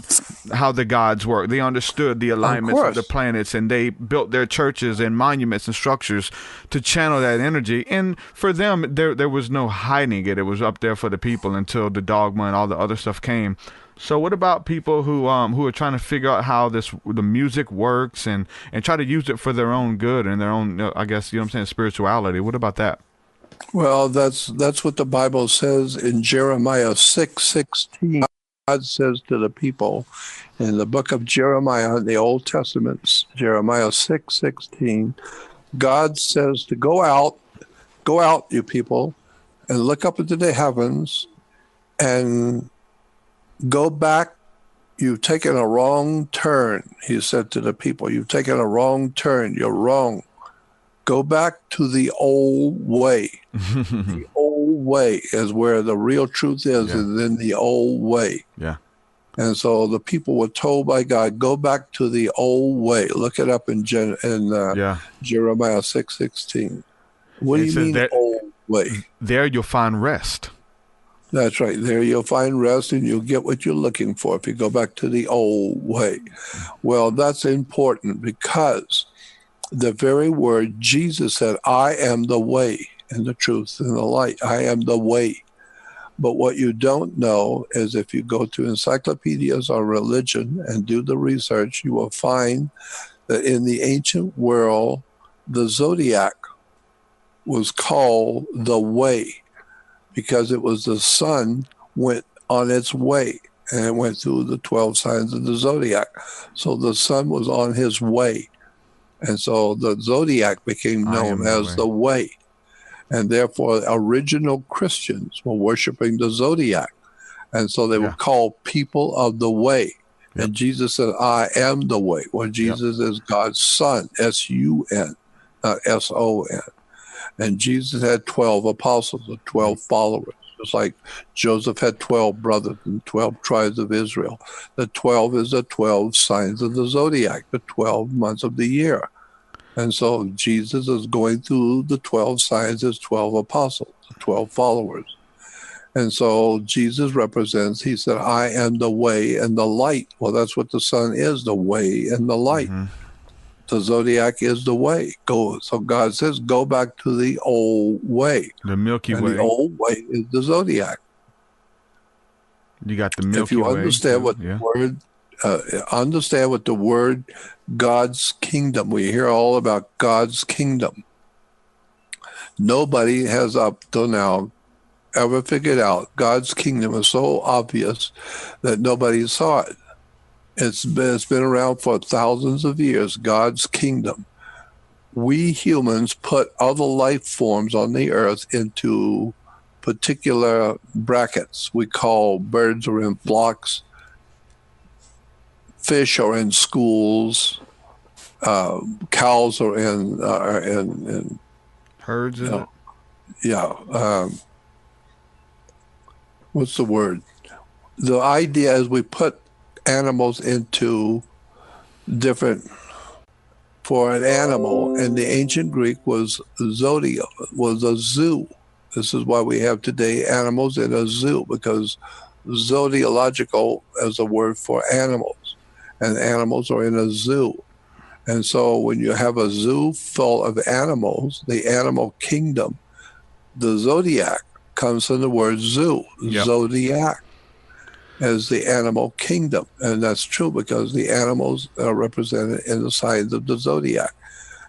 how the gods work. They understood the alignments of the planets, and they built their churches and monuments and structures to channel that energy. And for them, there was no hiding it. It was up there for the people until the dogma and all the other stuff came. So what about people who are trying to figure out how the music works and try to use it for their own good and their own, I guess, spirituality? What about that? Well, that's what the Bible says in Jeremiah 6:16. God says to the people in the book of Jeremiah in the Old Testament, Jeremiah 6:16, God says to go out, you people, and look up into the heavens and go back. You've taken a wrong turn, he said to the people. You've taken a wrong turn. You're wrong. Go back to the old way. The old way is where the real truth is in the old way. Yeah. And so the people were told by God, go back to the old way. Look it up in Jeremiah 6:16. What do you mean old way? There you'll find rest. That's right. There you'll find rest and you'll get what you're looking for if you go back to the old way. Well, that's important because the very word Jesus said, I am the way and the truth and the light. I am the way. But what you don't know is if you go to encyclopedias on religion and do the research, you will find that in the ancient world, the zodiac was called the way, because it was the sun went on its way and it went through the 12 signs of the zodiac. So the sun was on his way. And so the zodiac became known as the way. And therefore, original Christians were worshiping the zodiac. And so they were called people of the way. Yep. And Jesus said, I am the way. Well, Jesus is God's son, S-U-N, not S-O-N. And Jesus had 12 apostles, or 12 followers, just like Joseph had 12 brothers and 12 tribes of Israel. The 12 is the 12 signs of the zodiac, the 12 months of the year. And so Jesus is going through the 12 signs as 12 apostles, 12 followers. And so Jesus represents, he said, I am the way and the light. Well, that's what the sun is, the way and the light. Mm-hmm. The zodiac is the way. So God says, go back to the old way. The Milky Way. The old way is the zodiac. You got the Milky Way. If you understand what the word, understand what the word God's kingdom. We hear all about God's kingdom. Nobody has up till now ever figured out God's kingdom is so obvious that nobody saw it. It's been around for thousands of years, God's kingdom. We humans put other life forms on the earth into particular brackets. We call birds are in flocks, fish are in schools, cows are in herds. What's the word? The idea is we put animals into different. For an animal in the ancient Greek was zodio, was a zoo. This is why we have today animals in a zoo, because zodiological is a word for animals, and animals are in a zoo. And so when you have a zoo full of animals, the animal kingdom, the zodiac comes from the word zoo, zodiac, as the animal kingdom. And that's true because the animals are represented in the signs of the zodiac.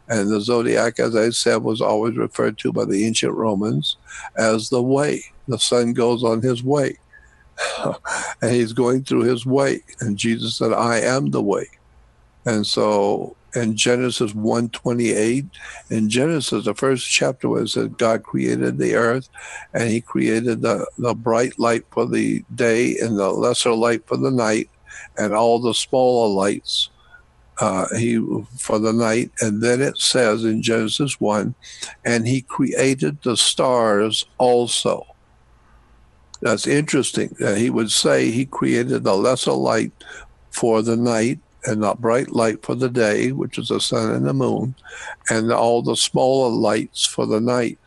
And the zodiac, as I said, was always referred to by the ancient Romans as the way. The sun goes on his way. And he's going through his way. And Jesus said, I am the way. And so in Genesis 1:28, in Genesis, the first chapter, where it said God created the earth, and he created the bright light for the day and the lesser light for the night, and all the smaller lights for the night. And then it says in Genesis 1, and he created the stars also. That's interesting. He would say he created the lesser light for the night and the bright light for the day, which is the sun and the moon, and all the smaller lights for the night.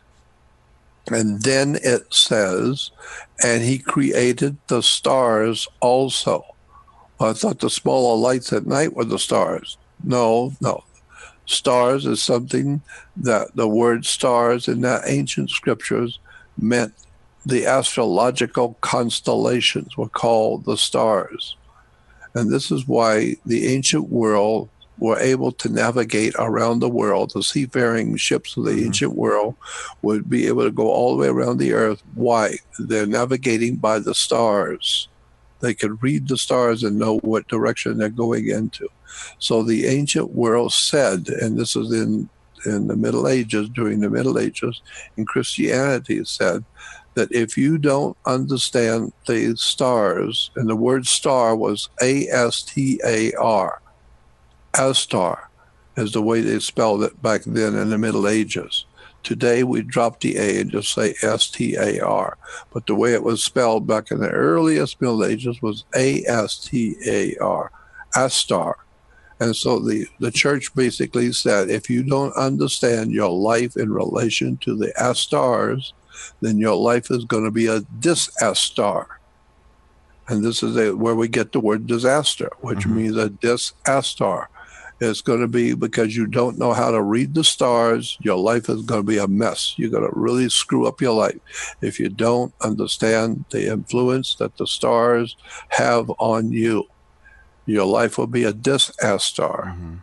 And then it says, and he created the stars also. Well, I thought the smaller lights at night were the stars. No. Stars is something that the word stars in the ancient scriptures meant the astrological constellations were called the stars. And this is why the ancient world were able to navigate around the world. The seafaring ships of the ancient world would be able to go all the way around the earth. Why? They're navigating by the stars. They could read the stars and know what direction they're going into. So the ancient world said, and this is in the Middle Ages, during the Middle Ages, in Christianity, it said that if you don't understand the stars, and the word star was A-S-T-A-R, Astar is the way they spelled it back then in the Middle Ages. Today we drop the A and just say S-T-A-R. But the way it was spelled back in the earliest Middle Ages was A-S-T-A-R, Astar. And so the church basically said, if you don't understand your life in relation to the Astars, then your life is going to be a disastar. And this is where we get the word disaster, which means a disastar. It's going to be because you don't know how to read the stars, your life is going to be a mess. You're going to really screw up your life if you don't understand the influence that the stars have on you. Your life will be a disastar.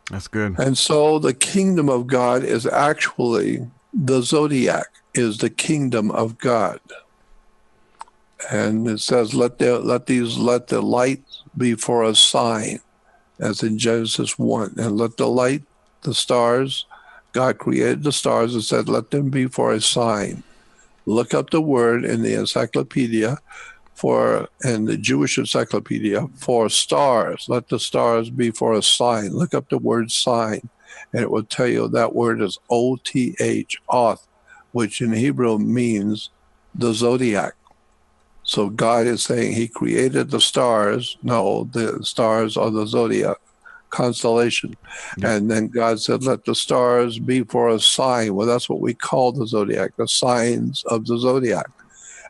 That's good. And so the kingdom of God is actually, the zodiac is the kingdom of God. And it says, let the light be for a sign, as in Genesis 1. And let the light, the stars, God created the stars and said, let them be for a sign. Look up the word in the encyclopedia in the Jewish encyclopedia for stars. Let the stars be for a sign. Look up the word sign, and it will tell you that word is O-T-H, Oth, which in Hebrew means the zodiac. So God is saying he created the stars. No, the stars are the zodiac constellation. Yep. And then God said, let the stars be for a sign. Well, that's what we call the zodiac, the signs of the zodiac.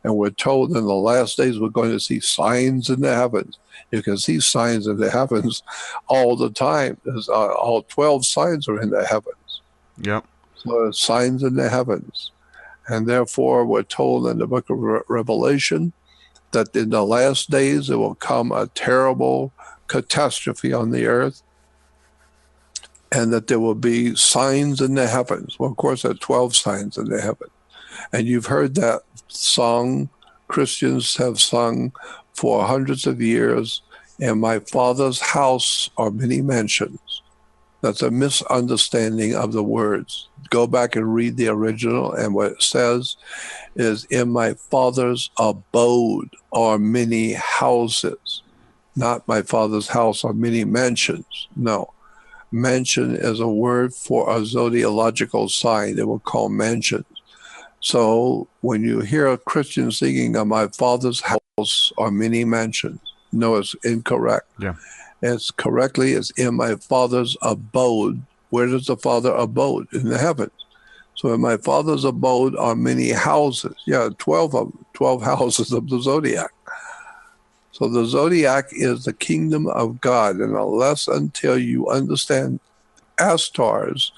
And we're told in the last days we're going to see signs in the heavens. You can see signs in the heavens all the time. All 12 signs are in the heavens. Yep. So signs in the heavens. And therefore we're told in the book of Revelation that in the last days there will come a terrible catastrophe on the earth, and that there will be signs in the heavens. Well, of course, there are 12 signs in the heavens. And you've heard that song Christians have sung for hundreds of years, in my Father's house are many mansions. That's a misunderstanding of the words. Go back and read the original, and what it says is, in my Father's abode are many houses. Not my Father's house are many mansions. No. Mansion is a word for a zodiological sign. They will call mansions. So when you hear a Christian singing, of my Father's house are many mansions, no, it's incorrect. Yeah. It's in my Father's abode. Where does the Father abode? In the heavens. So in my Father's abode are many houses. Yeah, 12 of them, 12 houses of the zodiac. So the zodiac is the kingdom of God. And until you understand astars,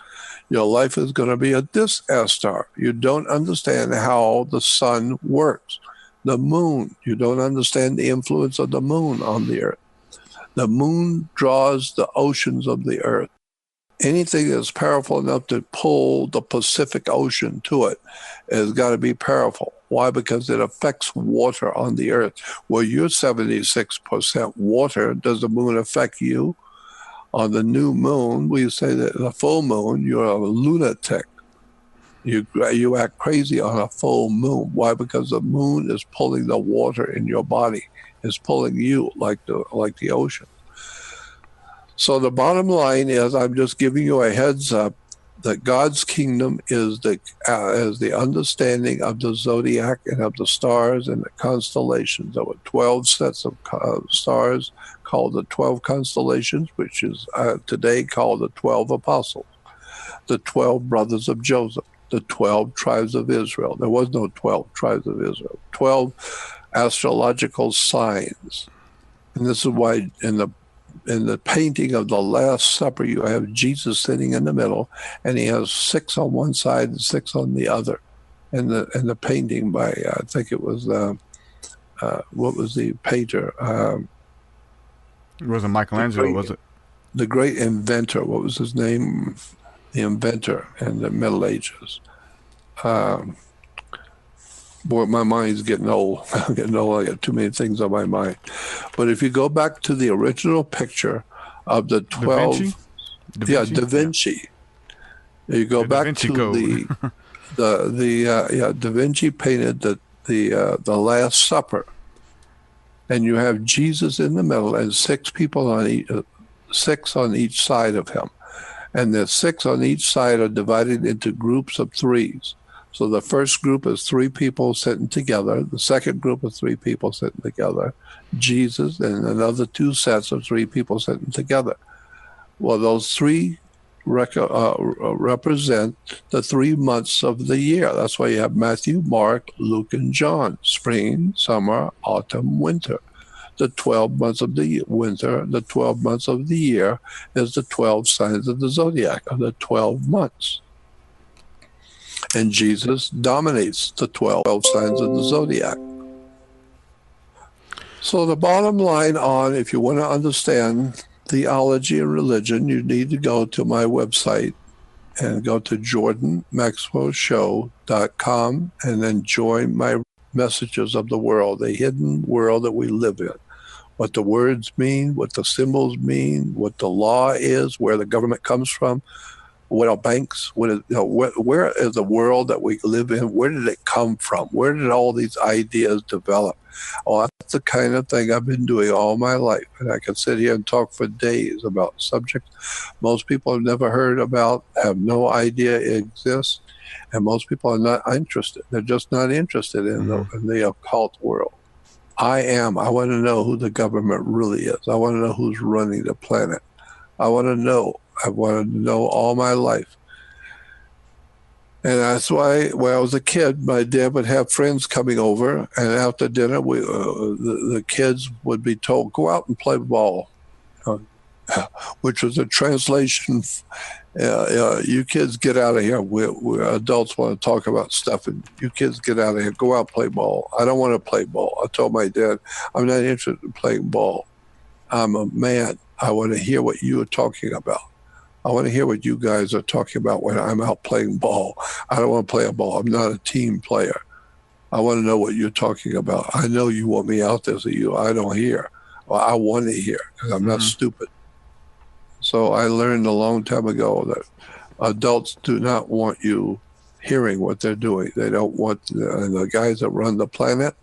your life is going to be a disastar. You don't understand how the sun works. The moon, you don't understand the influence of the moon on the earth. The moon draws the oceans of the earth. Anything that's powerful enough to pull the Pacific Ocean to it has got to be powerful. Why? Because it affects water on the earth. Well, you're 76% water. Does the moon affect you? On the new moon, we say that the full moon, you're a lunatic. You act crazy on a full moon. Why? Because the moon is pulling the water in your body. It's pulling you like the ocean. So the bottom line is, I'm just giving you a heads up that God's kingdom is the understanding of the zodiac and of the stars and the constellations. There were 12 sets of stars called the 12 constellations, which is today called the 12 apostles, the 12 brothers of Joseph, the 12 tribes of Israel. There was no 12 tribes of Israel. 12 astrological signs. And this is why in the painting of the Last Supper, you have Jesus sitting in the middle, and he has 6 on one side and 6 on the other. And the painting by, I think it was, what was the painter? It wasn't Michelangelo, was it? The great inventor. What was his name? The inventor in the Middle Ages. Boy, my mind's getting old. I'm getting old. I got too many things on my mind. But if you go back to the original picture of the 12, Da Vinci. You go back to Da Vinci painted the Last Supper, and you have Jesus in the middle and 6 people on 6 on each side of him, and the 6 on each side are divided into groups of 3s. So the first group is 3 people sitting together. The second group of 3 people sitting together, Jesus, and another 2 sets of 3 people sitting together. Well, those 3 represent the 3 months of the year. That's why you have Matthew, Mark, Luke, and John. Spring, summer, autumn, winter. The 12 months of the winter, the 12 months of the year is the 12 signs of the zodiac, of the 12 months. And Jesus dominates the 12 signs of the zodiac. So the bottom line if you want to understand theology and religion, you need to go to my website and go to jordanmaxwellshow.com and then join my messages of the world, the hidden world that we live in. What the words mean, what the symbols mean, what the law is, where the government comes from, what are banks, where is the world that we live in, where did it come from? Where did all these ideas develop? Oh, that's the kind of thing I've been doing all my life. And I can sit here and talk for days about subjects most people have never heard about, have no idea it exists, and most people are not interested. They're just not interested in the occult world. I want to know who the government really is. I want to know who's running the planet. I want to know all my life. And that's why when I was a kid, my dad would have friends coming over, and after dinner, the kids would be told, go out and play ball, which was a translation, you kids get out of here. We adults want to talk about stuff, and you kids get out of here. Go out, play ball. I don't want to play ball. I told my dad, I'm not interested in playing ball. I'm a man. I want to hear what you are talking about. I want to hear what you guys are talking about when I'm out playing ball. I don't want to play a ball. I'm not a team player. I want to know what you're talking about. I know you want me out there, so I don't hear. Well, I want to hear because I'm not stupid. So I learned a long time ago that adults do not want you hearing what they're doing. They don't want the guys that run the planet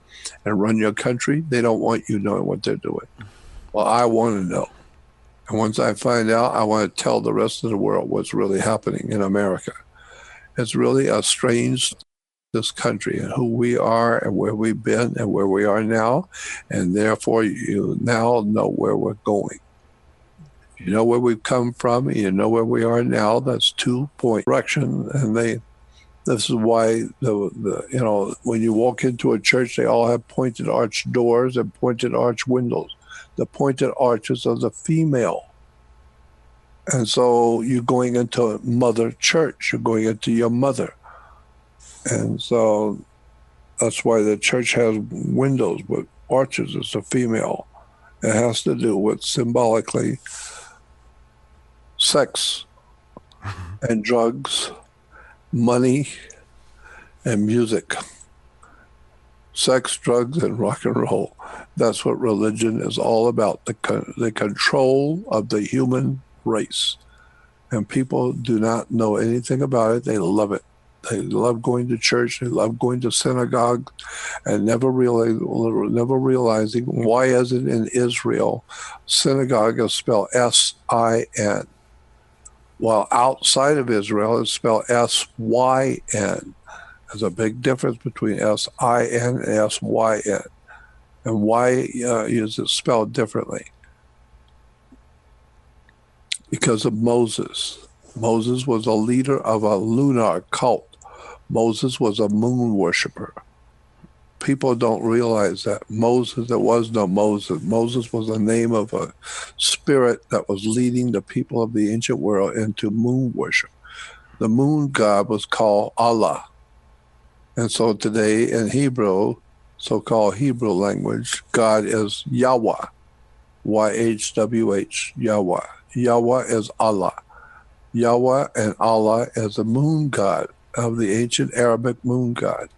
and run your country, they don't want you knowing what they're doing. Well, I want to know. And once I find out, I want to tell the rest of the world what's really happening in America. It's really a strange, this country and who we are and where we've been and where we are now. And therefore, you now know where we're going. You know where we've come from, you know where we are now. That's 2-point direction. And this is why, when you walk into a church, they all have pointed arch doors and pointed arch windows. The pointed arches are the female. And so you're going into mother church. You're going into your mother. And so that's why the church has windows with arches as a female. It has to do with symbolically sex and drugs, money, and music. Sex, drugs, and rock and roll. That's what religion is all about, the control of the human race. And people do not know anything about it. They love it. They love going to church. They love going to synagogue, and never realizing why is it in Israel, synagogue is spelled S-I-N. while outside of Israel it's spelled S-Y-N. There's a big difference between S-I-N and S-Y-N. And why is it spelled differently? Because of Moses. Moses was a leader of a lunar cult. Moses was a moon worshiper. People don't realize that Moses, there was no Moses. Moses was the name of a spirit that was leading the people of the ancient world into moon worship. The moon god was called Allah. And so today in Hebrew, so-called Hebrew language, God is Yahweh, Y-H-W-H, Yahweh. Yahweh is Allah. Yahweh and Allah is the moon god of the ancient Arabic moon god.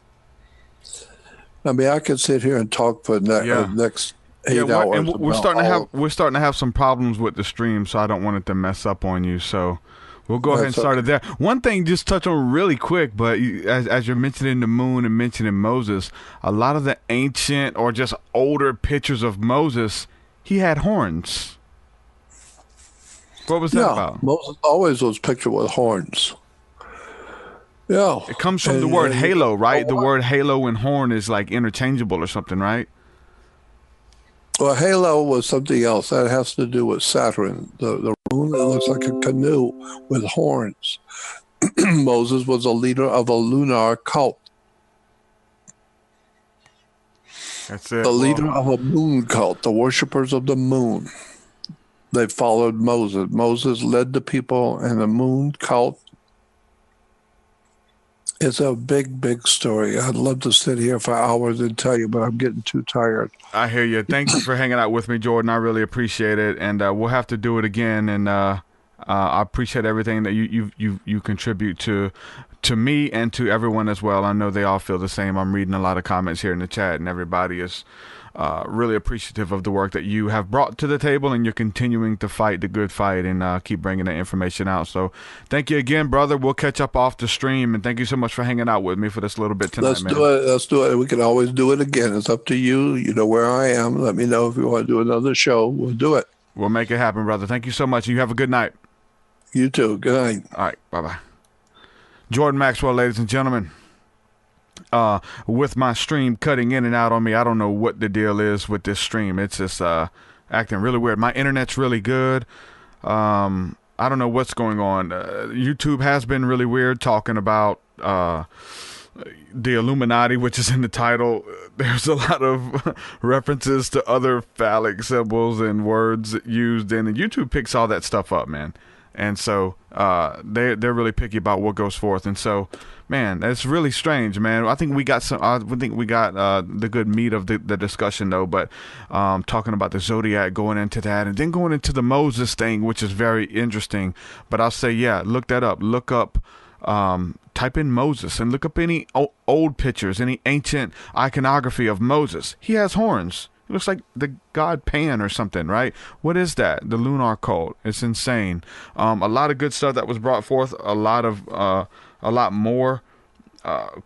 I mean, I could sit here and talk for the next 8 hours. And we're starting to have some problems with the stream, so I don't want it to mess up on you. So we'll go ahead and start it there. One thing, just touch on really quick, but as you're mentioning the moon and mentioning Moses, a lot of the ancient or just older pictures of Moses, he had horns. What was that about? Moses always was pictured with horns. Yeah. It comes from the word halo, right? The word halo and horn is like interchangeable or something, right? Well, halo was something else. That has to do with Saturn. The moon that looks like a canoe with horns. Moses was a leader of a lunar cult. That's it. The leader of a moon cult, the worshippers of the moon. They followed Moses. Moses led the people in the moon cult. It's a big, big story. I'd love to sit here for hours and tell you, but I'm getting too tired. I hear you. Thank you for hanging out with me, Jordan. I really appreciate it, and we'll have to do it again. And I appreciate everything that you contribute to me and to everyone as well. I know they all feel the same. I'm reading a lot of comments here in the chat, and everybody is really appreciative of the work that you have brought to the table, and you're continuing to fight the good fight and keep bringing that information out. So thank you again, brother. We'll catch up off the stream, and thank you so much for hanging out with me for this little bit tonight, man. Let's do it. We can always do it again. It's up to you. You know where I am. Let me know if you want to do another show. We'll do it. We'll make it happen, brother. Thank you so much. You have a good night. You too. Good night. All right. Bye-bye. Jordan Maxwell, ladies and gentlemen. With my stream cutting in and out on me, I don't know what the deal is with this stream. It's just acting really weird. My internet's really good. I don't know what's going on. YouTube has been really weird, talking about the Illuminati, which is in the title. There's a lot of references to other phallic symbols and words used in, and YouTube picks all that stuff up, man. And so they're really picky about what goes forth. And so, man, that's really strange, man. I think we got the good meat of the discussion, though. But talking about the Zodiac, going into that, and then going into the Moses thing, which is very interesting. But I'll say, yeah, look that up. Look up, type in Moses, and look up any old pictures, any ancient iconography of Moses. He has horns. It looks like the god Pan or something, right? What is that? The lunar cult. It's insane. A lot of good stuff that was brought forth. A lot more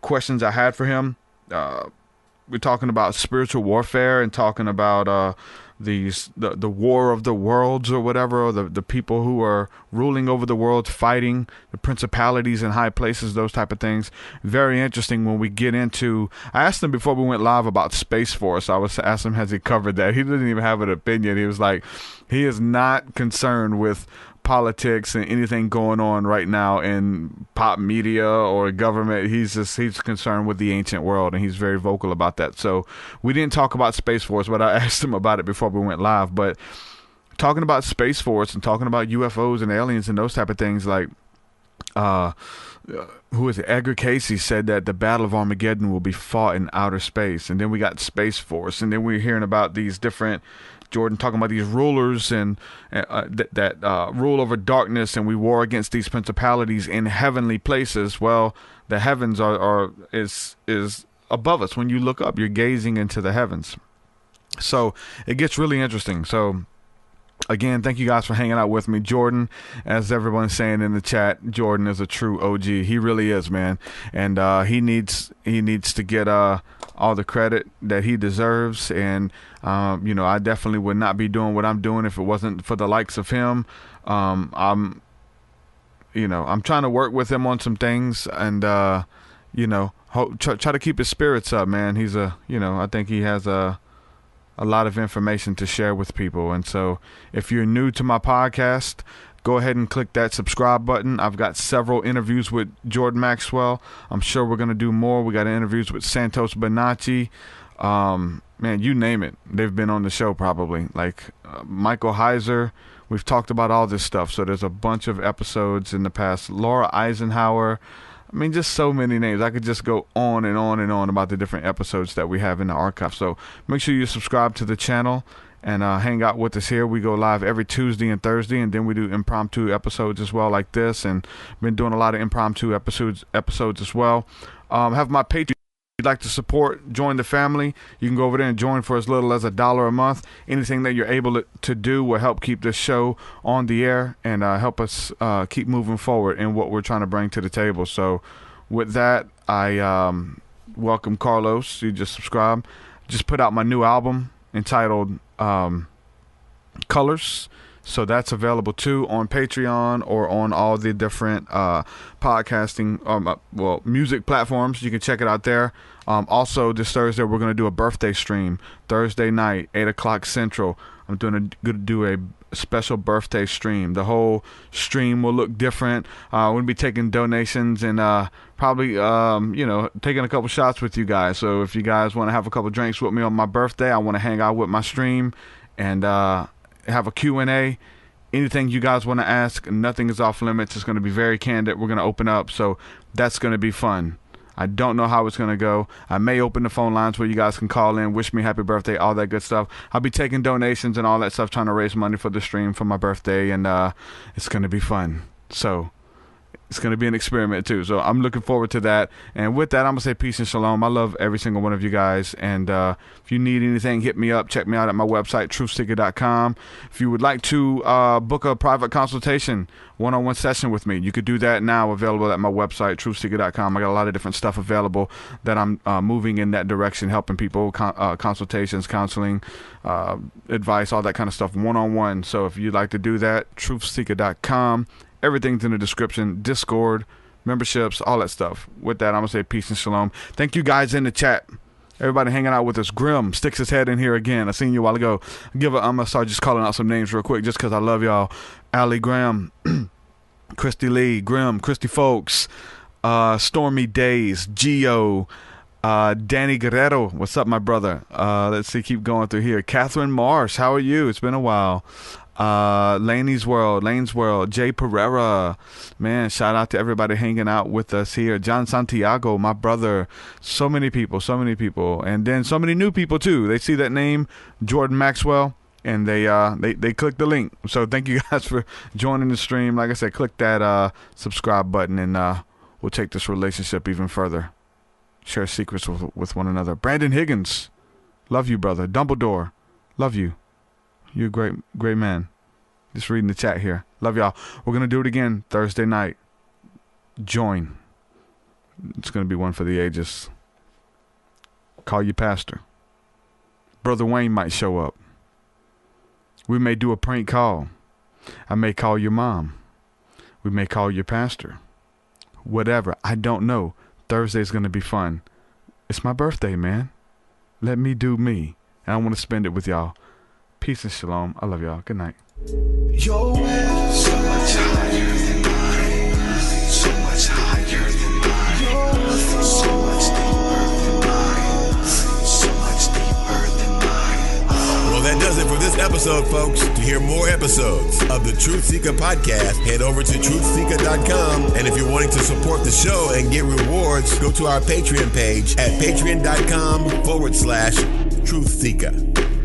questions I had for him. We're talking about spiritual warfare and talking about the war of the worlds or whatever, or the people who are ruling over the world, fighting the principalities in high places, those type of things. Very interesting when we get into. I asked him before we went live about Space Force. I was asking him, has he covered that? He didn't even have an opinion. He was like, he is not concerned with politics and anything going on right now in pop media or government. He's concerned with the ancient world, and he's very vocal about that. So we didn't talk about Space Force, but I asked him about it before we went live. But talking about Space Force and talking about UFOs and aliens and those type of things, like who is it? Edgar Casey said that the Battle of Armageddon will be fought in outer space, and then we got Space Force, and then we're hearing about these different Jordan talking about these rulers and that rule over darkness, and we war against these principalities in heavenly places. Well, the heavens is above us. When you look up, you're gazing into the heavens. So it gets really interesting. So again, thank you guys for hanging out with me. Jordan, as everyone's saying in the chat, Jordan is a true OG. He really is, man. And he needs to get all the credit that he deserves. And I definitely would not be doing what I'm doing if it wasn't for the likes of him. I'm I'm trying to work with him on some things, and try to keep his spirits up, man. He's I think he has a lot of information to share with people. And so if you're new to my podcast, go ahead and click that subscribe button. I've got several interviews with Jordan Maxwell. I'm sure we're going to do more. We got interviews with Santos Bonacci. Man, you name it. They've been on the show probably. Like Michael Heiser. We've talked about all this stuff. So there's a bunch of episodes in the past. Laura Eisenhower. I mean, just so many names. I could just go on and on and on about the different episodes that we have in the archive. So make sure you subscribe to the channel and hang out with us here. We go live every Tuesday and Thursday, and then we do impromptu episodes as well, like this. And been doing a lot of impromptu episodes as well. Have my Patreon. If you'd like to support, join the family, you can go over there and join for as little as $1 a month. Anything that you're able to do will help keep this show on the air and help us keep moving forward in what we're trying to bring to the table. So with that, I welcome Carlos. You just subscribe. Just put out my new album entitled Colors. So that's available too on Patreon or on all the different podcasting, music platforms. You can check it out there. Also, this Thursday, we're going to do a birthday stream. Thursday night, 8 o'clock Central. I'm going to do a special birthday stream. The whole stream will look different. We're going to be taking donations and probably, taking a couple shots with you guys. So if you guys want to have a couple drinks with me on my birthday, I want to hang out with my stream and have a Q&A. Anything you guys want to ask, nothing is off limits. It's going to be very candid. We're going to open up, so that's going to be fun. I don't know how it's going to go. I may open the phone lines where you guys can call in, wish me happy birthday, all that good stuff. I'll be taking donations and all that stuff, trying to raise money for the stream for my birthday, and it's going to be fun. So it's going to be an experiment too. So I'm looking forward to that. And with that, I'm going to say peace and shalom. I love every single one of you guys. And if you need anything, hit me up. Check me out at my website, TruthSeekah.com. If you would like to book a private consultation, one-on-one session with me, you could do that now, available at my website, TruthSeekah.com. I got a lot of different stuff available that I'm moving in that direction, helping people, consultations, counseling, advice, all that kind of stuff, one-on-one. So if you'd like to do that, TruthSeekah.com. Everything's in the description, Discord, memberships, all that stuff. With that, I'm going to say peace and shalom. Thank you guys in the chat. Everybody hanging out with us. Grim sticks his head in here again. I seen you a while ago. I'm going to start just calling out some names real quick just because I love y'all. Allie Graham, Christy Lee, Grim, Christy Folks, Stormy Days, Gio, Danny Guerrero. What's up, my brother? Let's see, keep going through here. Catherine Marsh, how are you? It's been a while. Lane's World, Jay Pereira, man, shout out to everybody hanging out with us here. John Santiago, my brother, so many people, and then so many new people too. They see that name, Jordan Maxwell, and they click the link. So thank you guys for joining the stream. Like I said, click that subscribe button, and we'll take this relationship even further. Share secrets with one another. Brandon Higgins, love you, brother. Dumbledore, love you. You're a great man. Just reading the chat here. Love y'all. We're going to do it again Thursday night. Join. It's going to be one for the ages. Call your pastor. Brother Wayne might show up. We may do a prank call. I may call your mom. We may call your pastor. Whatever. I don't know. Thursday's going to be fun. It's my birthday, man. Let me do me. And I want to spend it with y'all. Peace and shalom. I love y'all. Good night. Your way so much higher than mine, so much higher than mine, so much deeper than mine, so much deeper than mine. Well, that does it for this episode, folks. To hear more episodes of the TruthSeekah Podcast, head over to TruthSeekah.com. And if you're wanting to support the show and get rewards, go to our Patreon page at patreon.com/TruthSeekah.